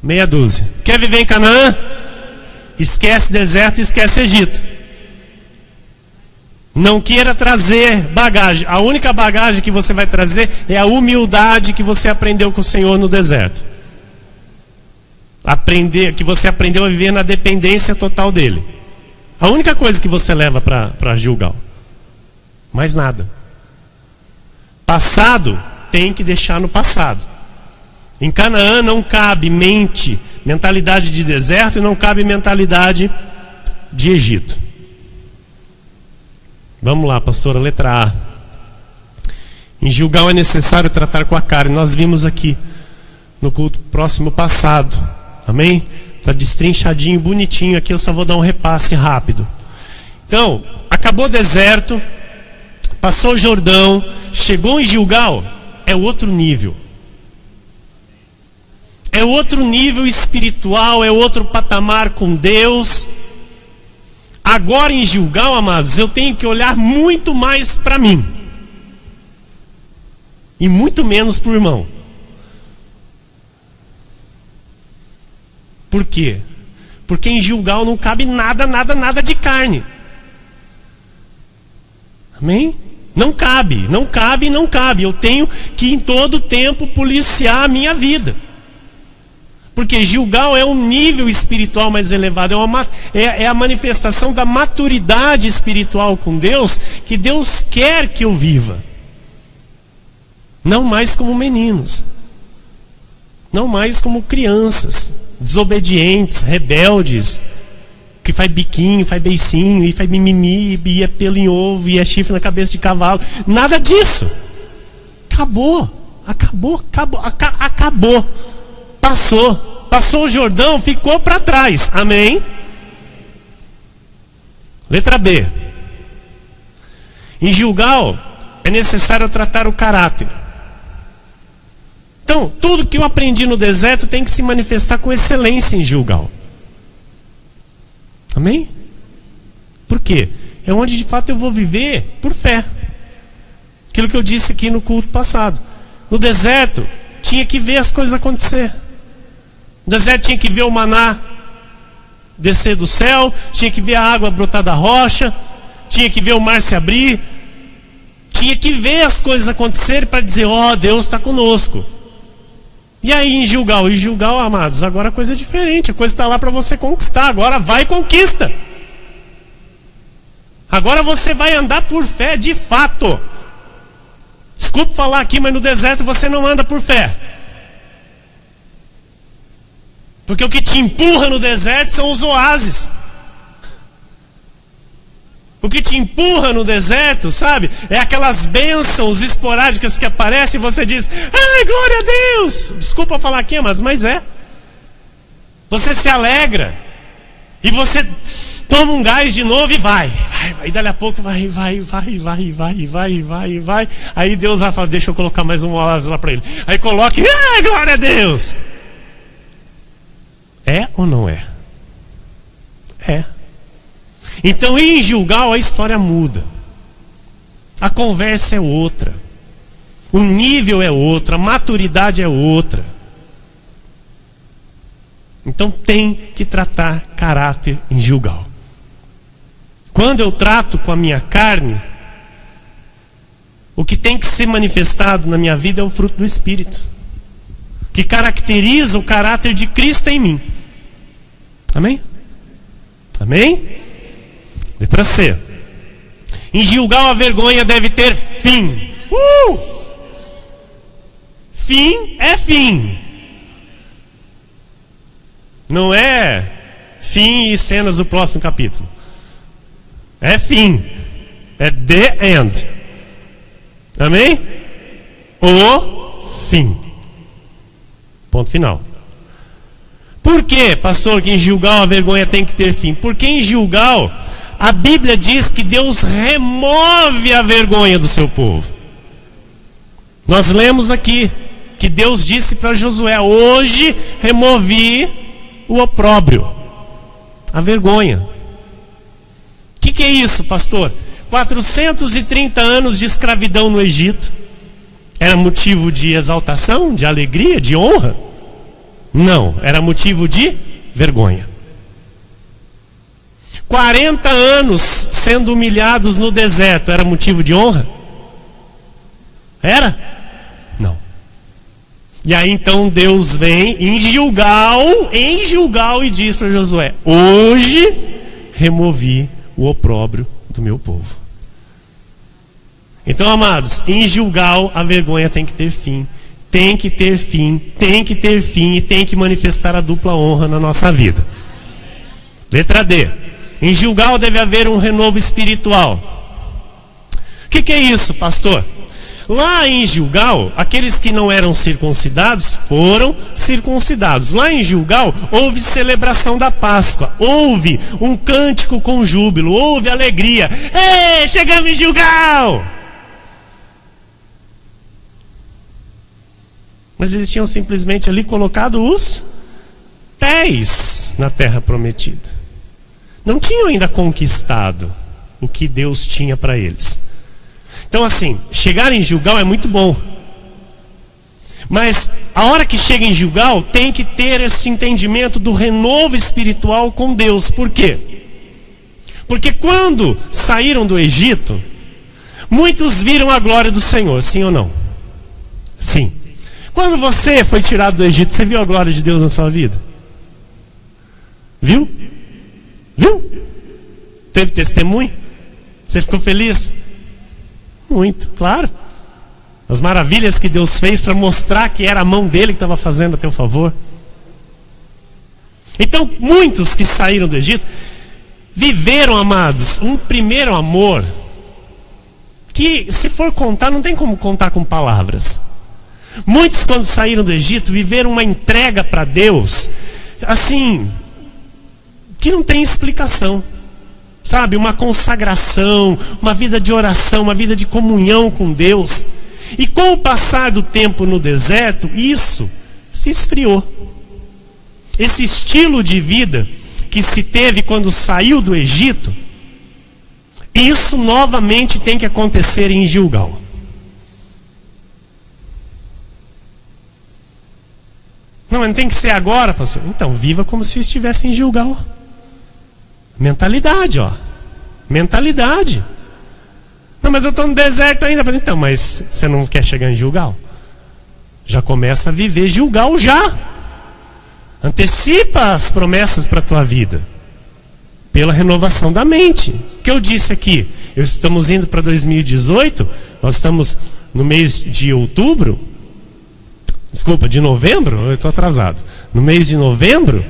Meia dúzia. Quer viver em Canaã? Esquece deserto e esquece Egito. Não queira trazer bagagem. A única bagagem que você vai trazer é a humildade que você aprendeu com o Senhor no deserto. Que você aprendeu a viver na dependência total dele. A única coisa que você leva para Gilgal. Mais nada. Passado tem que deixar no passado. Em Canaã não cabe mentalidade de deserto e não cabe mentalidade de Egito. Vamos lá, pastora, letra A. Em Gilgal é necessário tratar com a carne. Nós vimos aqui no culto próximo passado. Amém? Está destrinchadinho, bonitinho. Aqui eu só vou dar um repasse rápido. Então, acabou o deserto, passou o Jordão, chegou em Gilgal, é outro nível. É outro nível espiritual, é outro patamar com Deus. Agora em Gilgal, amados, eu tenho que olhar muito mais para mim. E muito menos para o irmão. Por quê? Porque em Gilgal não cabe nada de carne. Amém? Não cabe. Eu tenho que em todo tempo policiar a minha vida. Porque Gilgal é um nível espiritual mais elevado. É a manifestação da maturidade espiritual com Deus, que Deus quer que eu viva. Não mais como meninos. Não mais como crianças desobedientes, rebeldes, que faz biquinho, faz beicinho, e faz mimimi, e é pelo em ovo, e é chifre na cabeça de cavalo. Nada disso. Acabou. Passou o Jordão, ficou para trás. Amém? Letra B. Em Gilgal é necessário tratar o caráter. Então, tudo que eu aprendi no deserto tem que se manifestar com excelência em Gilgal. Amém? Por quê? É onde de fato eu vou viver por fé. Aquilo que eu disse aqui no culto passado. No deserto, tinha que ver as coisas acontecer. No deserto tinha que ver o maná descer do céu, tinha que ver a água brotar da rocha, tinha que ver o mar se abrir, tinha que ver as coisas acontecerem para dizer, ó, Deus está conosco. E aí em Gilgal, amados, agora a coisa é diferente, a coisa está lá para você conquistar, agora vai e conquista. Agora você vai andar por fé de fato. Desculpe falar aqui, mas no deserto você não anda por fé. Porque o que te empurra no deserto são os oásis. O que te empurra no deserto, sabe? É aquelas bênçãos esporádicas que aparecem e você diz, ai, glória a Deus! Desculpa falar aqui, mas é. Você se alegra. E você toma um gás de novo e vai. E dali a pouco vai. Aí Deus vai falar, deixa eu colocar mais um oásis lá para ele. Aí coloca, ai, glória a Deus! É ou não é? É. Então em Gilgal a história muda. A conversa é outra. O nível é outro, a maturidade é outra. Então tem que tratar caráter em Gilgal. Quando eu trato com a minha carne, o que tem que ser manifestado na minha vida é o fruto do Espírito, que caracteriza o caráter de Cristo em mim. Amém? Amém? Letra C. Em Gilgal a vergonha deve ter fim. Fim é fim. Não é fim e cenas do próximo capítulo. É fim. É the end. Amém? O fim. Ponto final. Por que, pastor, que em Gilgal a vergonha tem que ter fim? Porque em Gilgal a Bíblia diz que Deus remove a vergonha do seu povo. Nós lemos aqui que Deus disse para Josué, hoje removi o opróbrio, a vergonha. que é isso, pastor? 430 anos de escravidão no Egito. Era motivo de exaltação, de alegria, de honra? Não, era motivo de vergonha. 40 anos sendo humilhados no deserto, era motivo de honra? Era? Não. E aí então Deus vem em Gilgal, e diz para Josué: hoje removi o opróbrio do meu povo. Então, amados, em Gilgal a vergonha tem que ter fim. Tem que ter fim, tem que ter fim e tem que manifestar a dupla honra na nossa vida. Letra D. Em Gilgal deve haver um renovo espiritual. O que é isso, pastor? Lá em Gilgal, aqueles que não eram circuncidados foram circuncidados. Lá em Gilgal houve celebração da Páscoa, houve um cântico com júbilo, houve alegria. Ei, chegamos em Gilgal! Mas eles tinham simplesmente ali colocado os pés na terra prometida. Não tinham ainda conquistado o que Deus tinha para eles. Então assim, chegar em Gilgal é muito bom. Mas a hora que chega em Gilgal, tem que ter esse entendimento do renovo espiritual com Deus. Por quê? Porque quando saíram do Egito, muitos viram a glória do Senhor, sim ou não? Sim. Quando você foi tirado do Egito, você viu a glória de Deus na sua vida? Viu? Viu? Teve testemunho? Você ficou feliz? Muito, claro. As maravilhas que Deus fez para mostrar que era a mão dele que estava fazendo a teu favor. Então, muitos que saíram do Egito viveram, amados, um primeiro amor que, se for contar, não tem como contar com palavras. Muitos, quando saíram do Egito, viveram uma entrega para Deus, assim, que não tem explicação. Sabe, uma consagração, uma vida de oração, uma vida de comunhão com Deus. E com o passar do tempo no deserto, isso se esfriou. Esse estilo de vida que se teve quando saiu do Egito, isso novamente tem que acontecer em Gilgal. Não, mas não tem que ser agora, pastor. Então, viva como se estivesse em Gilgal. Mentalidade, ó. Mentalidade. Não, mas eu estou no deserto ainda. Então, mas você não quer chegar em Gilgal? Já começa a viver Gilgal já. Antecipa as promessas para a tua vida. Pela renovação da mente. O que eu disse aqui? Estamos indo para 2018. Nós estamos no mês de outubro. Desculpa, de novembro? Eu estou atrasado. No mês de novembro.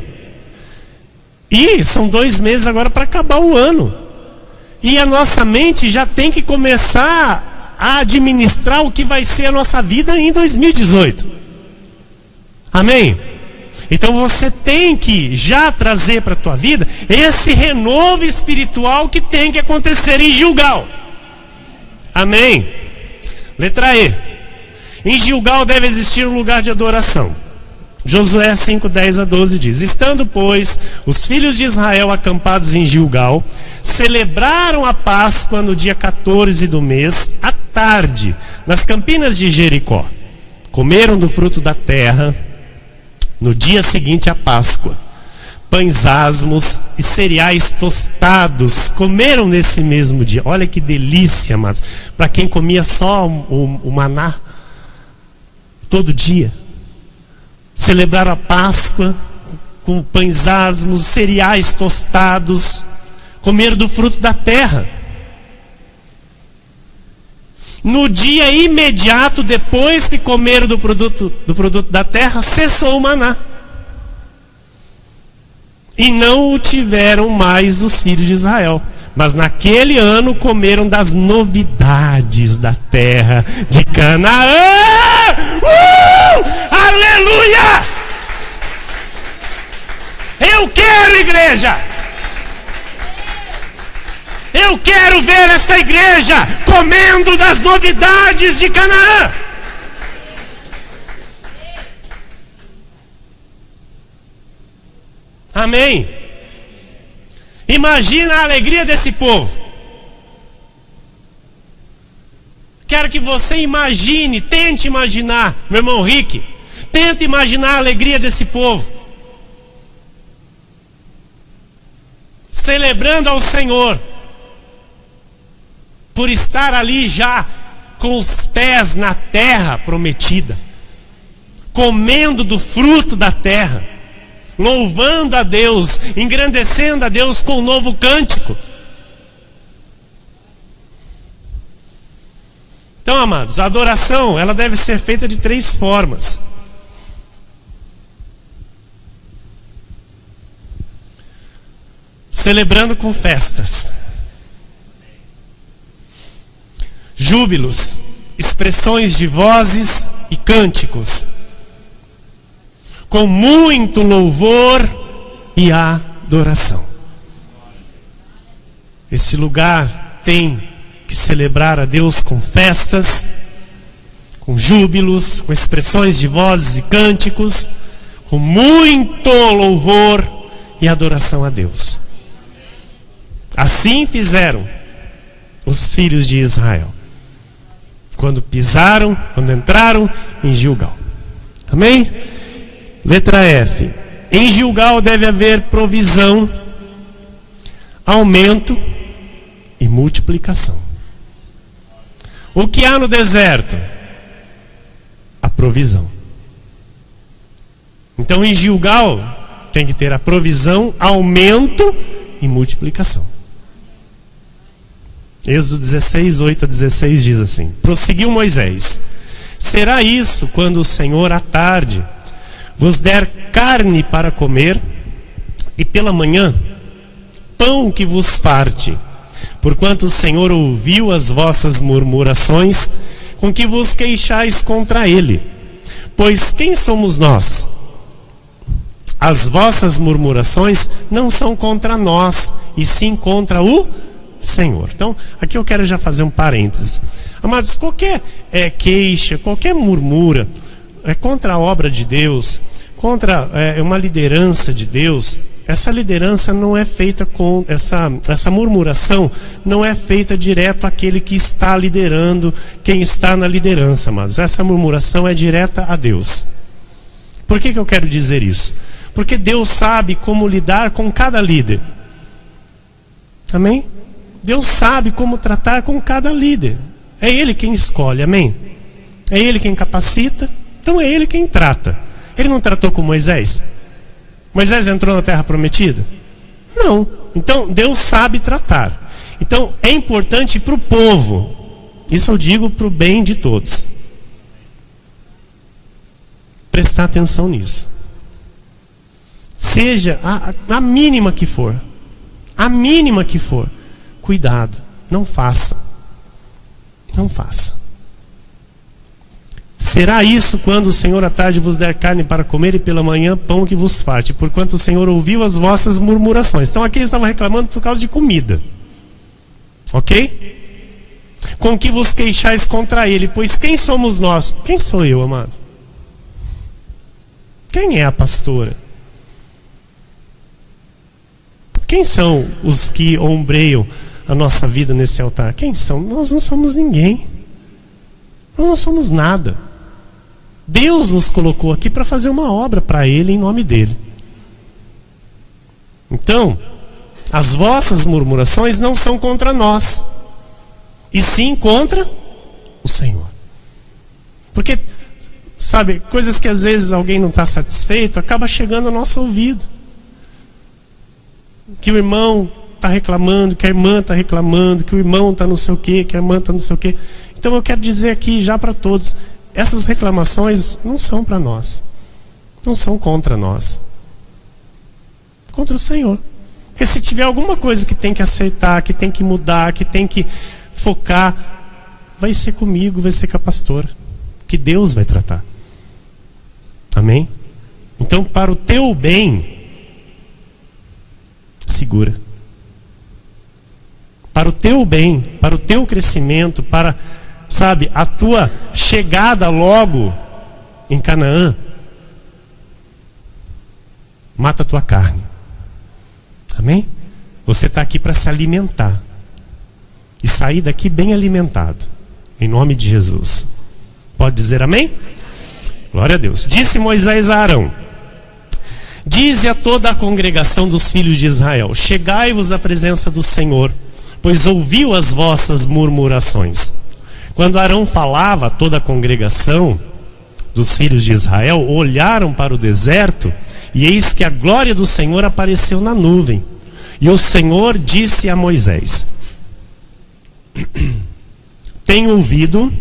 E são 2 meses agora para acabar o ano. E a nossa mente já tem que começar a administrar o que vai ser a nossa vida em 2018. Amém? Então você tem que já trazer para a tua vida esse renovo espiritual que tem que acontecer em Gilgal. Amém? Letra E. Em Gilgal deve existir um lugar de adoração. Josué 5:10-12 diz: estando, pois, os filhos de Israel acampados em Gilgal, celebraram a Páscoa no dia 14 do mês, à tarde, nas campinas de Jericó. Comeram do fruto da terra, no dia seguinte à Páscoa, pães asmos e cereais tostados, comeram nesse mesmo dia. Olha que delícia, amados, para quem comia só o maná, todo dia. Celebraram a Páscoa com pães asmos, cereais tostados, comeram do fruto da terra. No dia imediato, depois que comeram do produto da terra, cessou o maná. E não o tiveram mais os filhos de Israel. Mas naquele ano comeram das novidades da terra de Canaã. Aleluia! Eu quero, igreja! Eu quero ver essa igreja comendo das novidades de Canaã. Amém? Imagina a alegria desse povo. Quero que você imagine, tente imaginar, meu irmão Rick, tente imaginar a alegria desse povo. Celebrando ao Senhor, por estar ali já com os pés na terra prometida, comendo do fruto da terra, louvando a Deus, engrandecendo a Deus com um novo cântico. Então, amados, a adoração, ela deve ser feita de 3 formas. Celebrando com festas, júbilos, expressões de vozes e cânticos, com muito louvor e adoração. Este lugar tem que celebrar a Deus com festas, com júbilos, com expressões de vozes e cânticos, com muito louvor e adoração a Deus. Assim fizeram os filhos de Israel, quando entraram em Gilgal. Amém? Letra F. Em Gilgal deve haver provisão, aumento e multiplicação. O que há no deserto? A provisão. Então em Gilgal tem que ter a provisão, aumento e multiplicação. Êxodo 16, 8 a 16 diz assim: prosseguiu Moisés: será isso quando o Senhor à tarde vos der carne para comer, e pela manhã pão que vos farte, porquanto o Senhor ouviu as vossas murmurações, com que vos queixais contra ele. Pois quem somos nós? As vossas murmurações não são contra nós, e sim contra o Senhor. Então, aqui eu quero já fazer um parênteses. Amados, qualquer queixa, qualquer murmura contra a obra de Deus, contra uma liderança de Deus, essa liderança não é feita com essa murmuração, não é feita direto àquele que está liderando, quem está na liderança, amados. Essa murmuração é direta a Deus. Por que eu quero dizer isso? Porque Deus sabe como lidar com cada líder. Amém? Deus sabe como tratar com cada líder. É Ele quem escolhe, amém? É Ele quem capacita, então é Ele quem trata. Ele não tratou com Moisés? Moisés entrou na terra prometida? Não. Então Deus sabe tratar. Então é importante para o povo, isso eu digo para o bem de todos, prestar atenção nisso. Seja a mínima que for, a mínima que for, cuidado, não faça. Não faça. Será isso quando o Senhor à tarde vos der carne para comer, e pela manhã pão que vos farte, porquanto o Senhor ouviu as vossas murmurações. Então aqui eles estavam reclamando por causa de comida. Ok? Com que vos queixais contra ele, pois quem somos nós? Quem sou eu, amado? Quem é a pastora? Quem são os que ombreiam a nossa vida nesse altar? Quem são? Nós não somos ninguém. Nós não somos nada. Deus nos colocou aqui para fazer uma obra para Ele, em nome dEle. Então, as vossas murmurações não são contra nós, e sim contra o Senhor. Porque, sabe, coisas que às vezes alguém não está satisfeito, acaba chegando ao nosso ouvido. Que o irmão está reclamando, que a irmã está reclamando, que o irmão está não sei o que, que a irmã está não sei o que. Então eu quero dizer aqui já para todos, essas reclamações não são para nós, não são contra nós, contra o Senhor. Porque se tiver alguma coisa que tem que acertar, que tem que mudar, que tem que focar, vai ser comigo, vai ser com a pastora, que Deus vai tratar. Amém? Então, para o teu bem, segura. Para o teu bem, para o teu crescimento, para, sabe, a tua chegada logo em Canaã, mata a tua carne. Amém? Você está aqui para se alimentar e sair daqui bem alimentado, em nome de Jesus. Pode dizer amém? Glória a Deus. Disse Moisés a Arão: dize a toda a congregação dos filhos de Israel: chegai-vos à presença do Senhor, pois ouviu as vossas murmurações. Quando Arão falava, toda a congregação dos filhos de Israel olharam para o deserto, e eis que a glória do Senhor apareceu na nuvem. E o Senhor disse a Moisés: tenho ouvido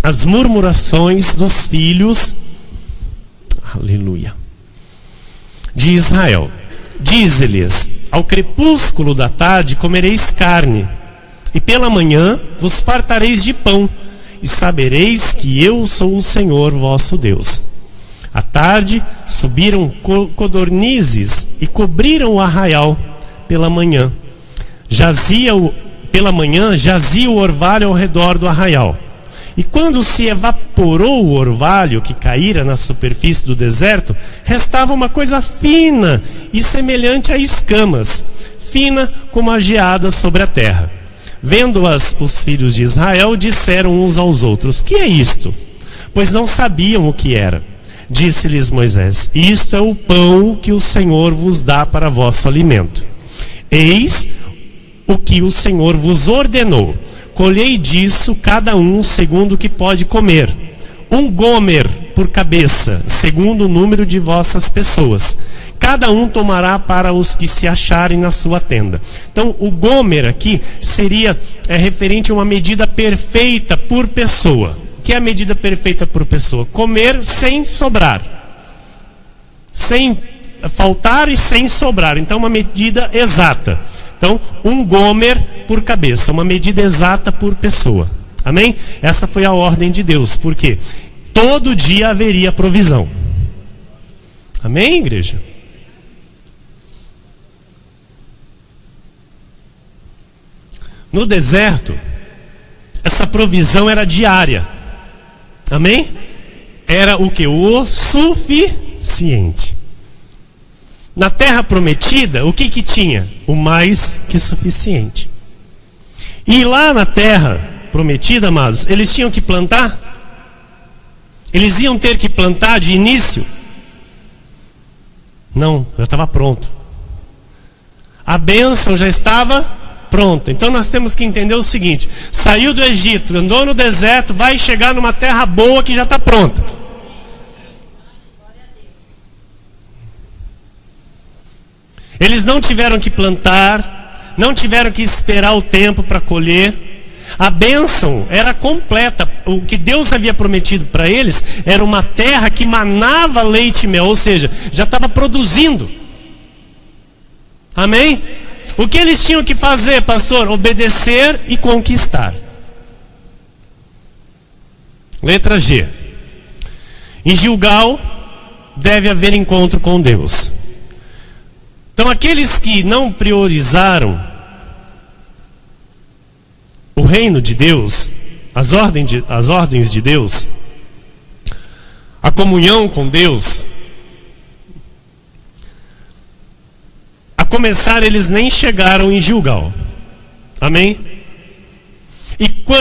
as murmurações dos filhos, aleluia, de Israel. Dize-lhes: ao crepúsculo da tarde comereis carne, e pela manhã vos fartareis de pão, e sabereis que eu sou o Senhor vosso Deus. À tarde subiram codornizes e cobriram o arraial. Pela manhã jazia o orvalho ao redor do arraial. E quando se evaporou o orvalho que caíra na superfície do deserto, restava uma coisa fina e semelhante a escamas, fina como a geada sobre a terra. Vendo-as, os filhos de Israel disseram uns aos outros: que é isto? Pois não sabiam o que era. Disse-lhes Moisés: isto é o pão que o Senhor vos dá para vosso alimento. Eis o que o Senhor vos ordenou: colhei disso cada um segundo o que pode comer, 1 gomer por cabeça, segundo o número de vossas pessoas. Cada um tomará para os que se acharem na sua tenda. Então o gomer aqui seria referente a uma medida perfeita por pessoa. O que é a medida perfeita por pessoa? Comer sem sobrar, sem faltar e sem sobrar. Então uma medida exata. Então 1 gomer por cabeça, uma medida exata por pessoa. Amém? Essa foi a ordem de Deus, porque todo dia haveria provisão. Amém, igreja? No deserto, essa provisão era diária. Amém? Era o que? O suficiente. Na terra prometida, o que tinha? O mais que suficiente. E lá na terra prometida, amados, eles tinham que plantar? Eles iam ter que plantar de início? Não, já estava pronto. A bênção já estava pronta. Então nós temos que entender o seguinte: saiu do Egito, andou no deserto, vai chegar numa terra boa que já está pronta. Eles não tiveram que plantar, não tiveram que esperar o tempo para colher. A bênção era completa. O que Deus havia prometido para eles era uma terra que manava leite e mel, ou seja, já estava produzindo. Amém? O que eles tinham que fazer, pastor? Obedecer e conquistar. Letra G. Em Gilgal deve haver encontro com Deus. Então aqueles que não priorizaram o reino de Deus, as ordens de Deus, a comunhão com Deus, a começar eles nem chegaram em Gilgal. Amém?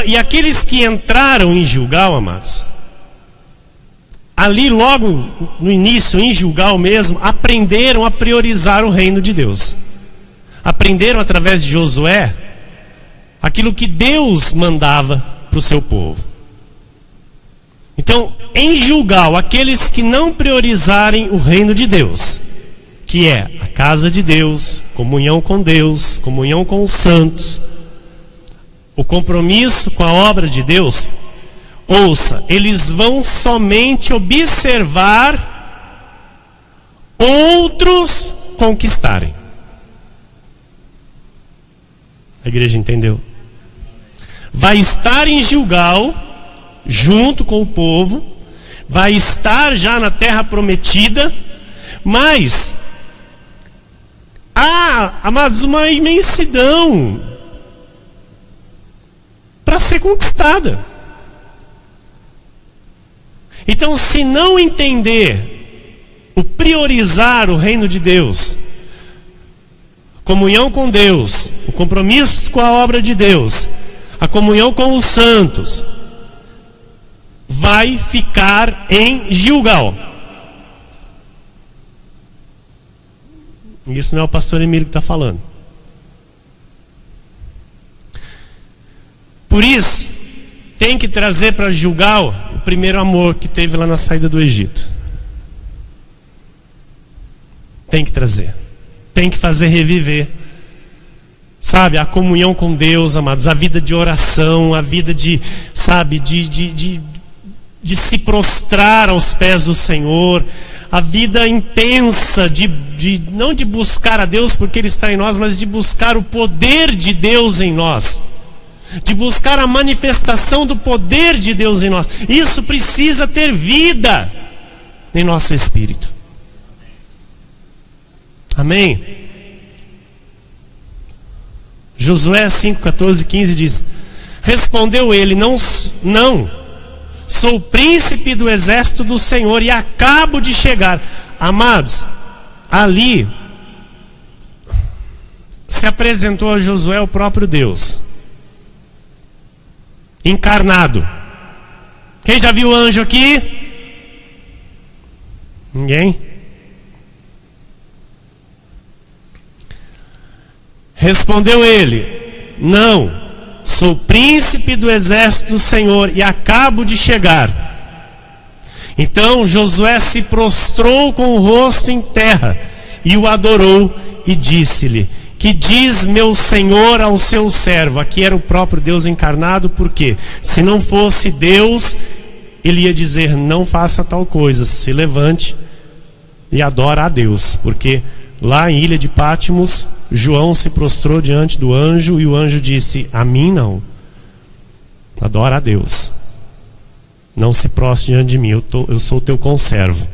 E aqueles que entraram em Gilgal, amados, ali logo no início, em Gilgal mesmo, aprenderam a priorizar o reino de Deus. Aprenderam através de Josué aquilo que Deus mandava para o seu povo. Então, em Gilgal, aqueles que não priorizarem o reino de Deus, que é a casa de Deus, comunhão com Deus, comunhão com os santos, o compromisso com a obra de Deus, ouça, eles vão somente observar outros conquistarem. A igreja entendeu? Vai estar em Gilgal, junto com o povo, vai estar já na terra prometida, mas há, amados, uma imensidão para ser conquistada. Então, se não entender o priorizar o reino de Deus, comunhão com Deus, o compromisso com a obra de Deus, a comunhão com os santos, vai ficar em Gilgal. Isso não é o pastor Emílio que está falando. Por isso, tem que trazer para Gilgal o primeiro amor que teve lá na saída do Egito. Tem que trazer. Tem que fazer reviver. Sabe, a comunhão com Deus, amados, a vida de oração, a vida de, sabe, de se prostrar aos pés do Senhor, a vida intensa não de buscar a Deus porque Ele está em nós, mas de buscar o poder de Deus em nós, de buscar a manifestação do poder de Deus em nós. Isso precisa ter vida em nosso espírito. Amém? Josué 5, 14, 15 diz: respondeu ele, não, sou príncipe do exército do Senhor e acabo de chegar. Amados, ali se apresentou a Josué o próprio Deus encarnado. Quem já viu o anjo aqui? Ninguém? Respondeu ele, não, sou príncipe do exército do Senhor e acabo de chegar. Então Josué se prostrou com o rosto em terra e o adorou e disse-lhe: que diz meu Senhor ao seu servo? Aqui era o próprio Deus encarnado, porque se não fosse Deus, ele ia dizer: não faça tal coisa, se levante e adora a Deus. Porque lá em Ilha de Patmos, João se prostrou diante do anjo e o anjo disse: a mim não, adora a Deus, não se prostre diante de mim, eu sou o teu conservo.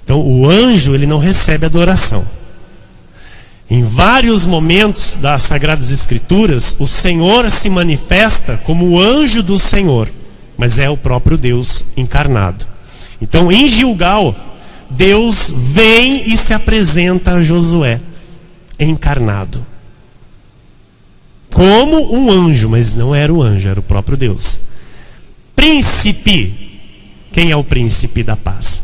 Então o anjo, ele não recebe adoração. Em vários momentos das Sagradas Escrituras, o Senhor se manifesta como o anjo do Senhor, mas é o próprio Deus encarnado. Então em Gilgal, Deus vem e se apresenta a Josué encarnado como um anjo, mas não era o anjo, era o próprio Deus. Príncipe. Quem é o príncipe da paz?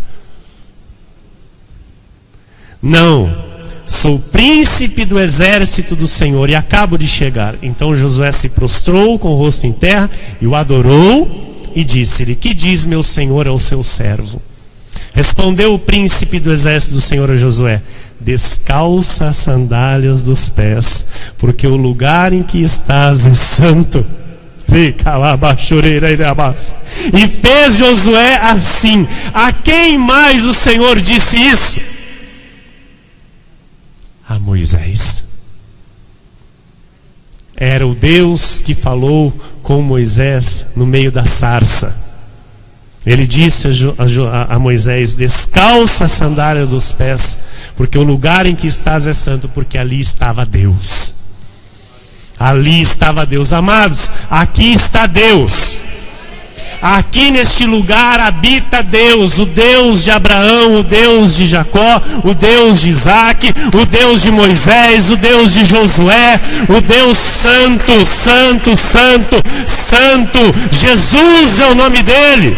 Não, sou príncipe do exército do Senhor e acabo de chegar. Então Josué se prostrou com o rosto em terra e o adorou e disse-lhe: que diz meu Senhor ao seu servo? Respondeu o príncipe do exército do Senhor a Josué: descalça as sandálias dos pés, porque o lugar em que estás é santo. E fez Josué assim. A quem mais o Senhor disse isso? A Moisés. Era o Deus que falou com Moisés no meio da sarça. Ele disse a Moisés: descalça a sandália dos pés, porque o lugar em que estás é santo, porque ali estava Deus. Ali estava Deus. Amados, aqui está Deus. Aqui neste lugar habita Deus, o Deus de Abraão, o Deus de Jacó, o Deus de Isaac, o Deus de Moisés, o Deus de Josué, o Deus santo, santo, santo, santo. Jesus é o nome dele.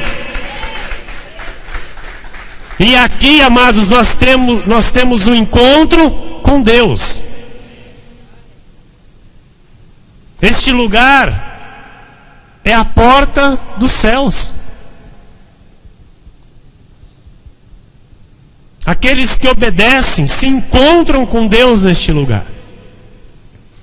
E aqui, amados, nós temos um encontro com Deus. Este lugar é a porta dos céus. Aqueles que obedecem se encontram com Deus neste lugar.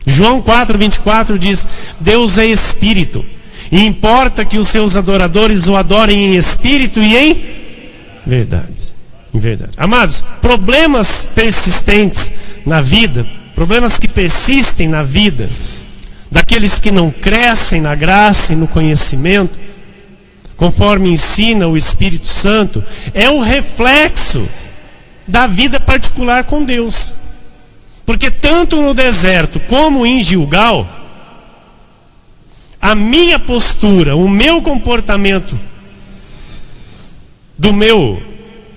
João 4:24 diz: Deus é espírito, e importa que os seus adoradores o adorem em espírito e em verdade. Em verdade. Amados, problemas persistentes na vida, problemas que persistem na vida daqueles que não crescem na graça e no conhecimento, conforme ensina o Espírito Santo, é um reflexo da vida particular com Deus. Porque tanto no deserto como em Gilgal, a minha postura, o meu comportamento do meu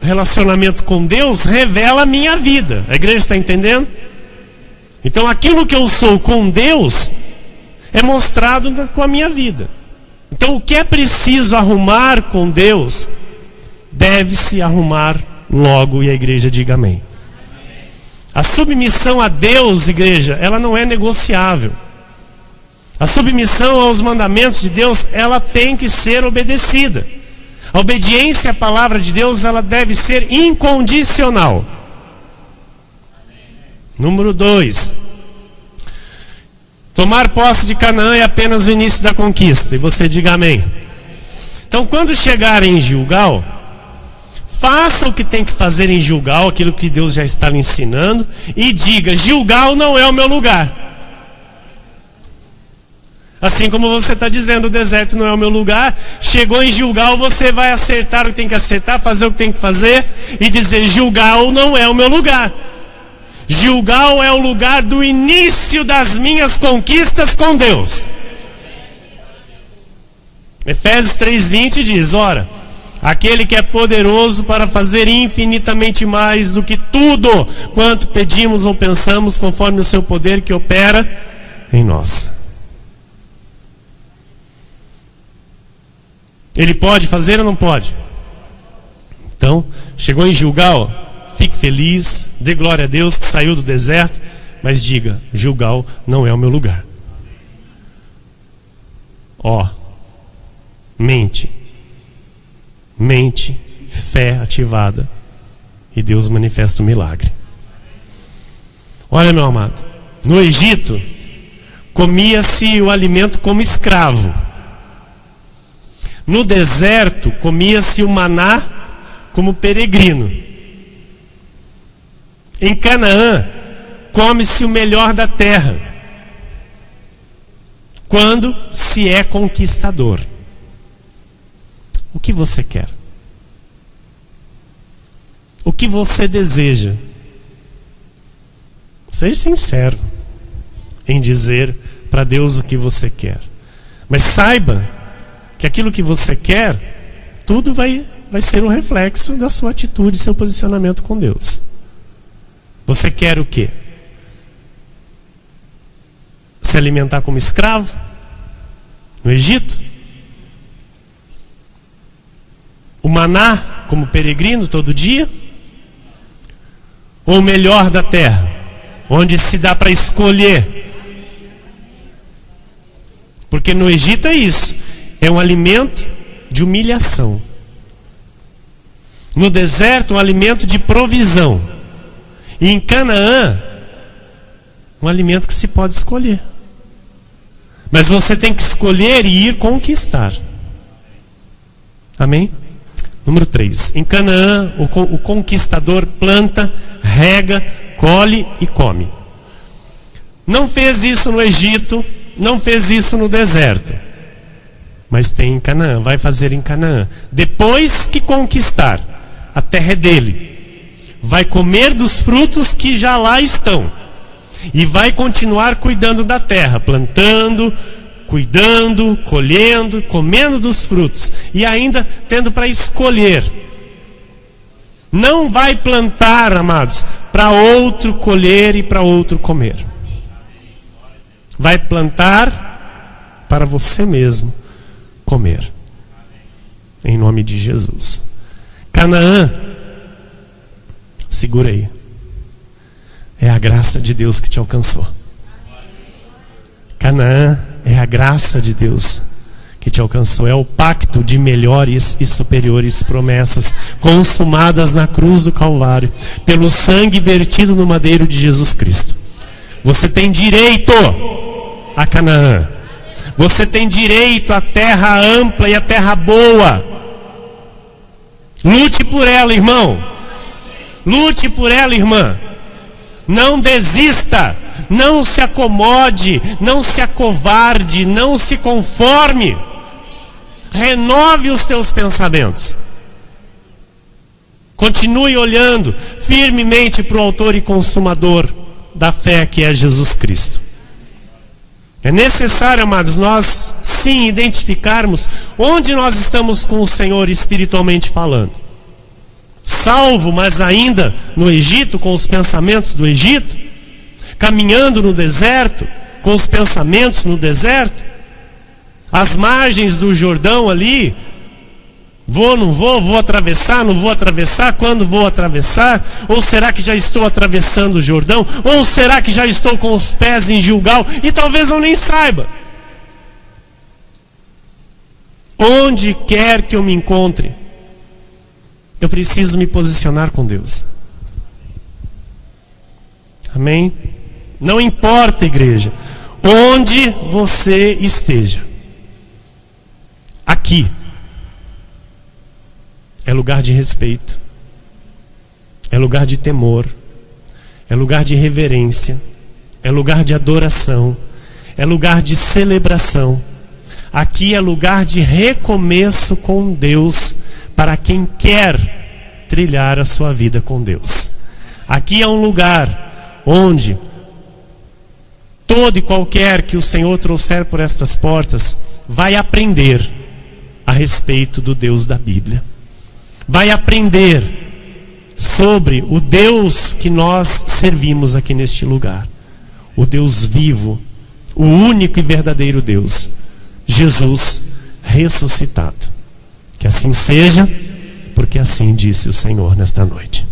relacionamento com Deus revela a minha vida. A igreja está entendendo? Então aquilo que eu sou com Deus é mostrado com a minha vida. Então o que é preciso arrumar com Deus, deve-se arrumar logo, e a igreja diga amém. A submissão a Deus, igreja, ela não é negociável. A submissão aos mandamentos de Deus, ela tem que ser obedecida. A obediência à palavra de Deus, ela deve ser incondicional. Número 2. Tomar posse de Canaã é apenas o início da conquista. E você diga amém. Então, quando chegarem em Gilgal, faça o que tem que fazer em Gilgal, aquilo que Deus já está lhe ensinando, e diga: Gilgal não é o meu lugar. Assim como você está dizendo, o deserto não é o meu lugar. Chegou em Gilgal, você vai acertar o que tem que acertar, fazer o que tem que fazer, e dizer: Gilgal não é o meu lugar. Gilgal é o lugar do início das minhas conquistas com Deus. Efésios 3:20 diz: ora, aquele que é poderoso para fazer infinitamente mais do que tudo quanto pedimos ou pensamos, conforme o seu poder que opera em nós. Ele pode fazer ou não pode? Então, chegou em Gilgal, fique feliz, dê glória a Deus que saiu do deserto, mas diga: Gilgal não é o meu lugar. Mente, fé ativada, e Deus manifesta o milagre. Olha, meu amado, no Egito comia-se o alimento como escravo. No deserto comia-se o maná como peregrino. Em Canaã come-se o melhor da terra, quando se é conquistador. O que você quer? O que você deseja? Seja sincero em dizer para Deus o que você quer. Mas saiba que aquilo que você quer, tudo vai ser um reflexo da sua atitude, seu posicionamento com Deus. Você quer o quê? Se alimentar como escravo no Egito? O maná como peregrino todo dia? Ou o melhor da terra, onde se dá para escolher? Porque no Egito é isso, é um alimento de humilhação. No deserto, um alimento de provisão. E em Canaã, um alimento que se pode escolher. Mas você tem que escolher e ir conquistar. Amém? Número 3. Em Canaã, o conquistador planta, rega, colhe e come. Não fez isso no Egito, não fez isso no deserto. Mas tem em Canaã, vai fazer em Canaã. Depois que conquistar, a terra é dele. Vai comer dos frutos que já lá estão. E vai continuar cuidando da terra, plantando, cuidando, colhendo, comendo dos frutos. E ainda tendo para escolher. Não vai plantar, amados, para outro colher e para outro comer. Vai plantar para você mesmo comer. Em nome de Jesus. Canaã, segura aí. É a graça de Deus que te alcançou. Canaã é a graça de Deus que te alcançou. É o pacto de melhores e superiores promessas consumadas na cruz do Calvário, pelo sangue vertido no madeiro de Jesus Cristo. Você tem direito a Canaã. Você tem direito à terra ampla e à terra boa. Lute por ela, irmão. Lute por ela, irmã. Não desista. Não se acomode. Não se acovarde. Não se conforme. Renove os teus pensamentos. Continue olhando firmemente para o autor e consumador da fé, que é Jesus Cristo. É necessário, amados, nós sim identificarmos onde nós estamos com o Senhor espiritualmente falando. Salvo, mas ainda no Egito, com os pensamentos do Egito? caminhando no deserto, com os pensamentos no deserto, às margens do Jordão ali, vou, não vou, vou atravessar, não vou atravessar, quando vou atravessar? Ou será que já estou atravessando o Jordão? Ou será que já estou com os pés em Gilgal e talvez eu nem saiba? Onde quer que eu me encontre, eu preciso me posicionar com Deus. Amém? Não importa, igreja, onde você esteja, aqui é lugar de respeito, é lugar de temor, é lugar de reverência, é lugar de adoração, é lugar de celebração. Aqui é lugar de recomeço com Deus para quem quer trilhar a sua vida com Deus. Aqui é um lugar onde todo e qualquer que o Senhor trouxer por estas portas vai aprender a respeito do Deus da Bíblia. Vai aprender sobre o Deus que nós servimos aqui neste lugar. O Deus vivo, o único e verdadeiro Deus, Jesus ressuscitado. Que assim seja, porque assim disse o Senhor nesta noite.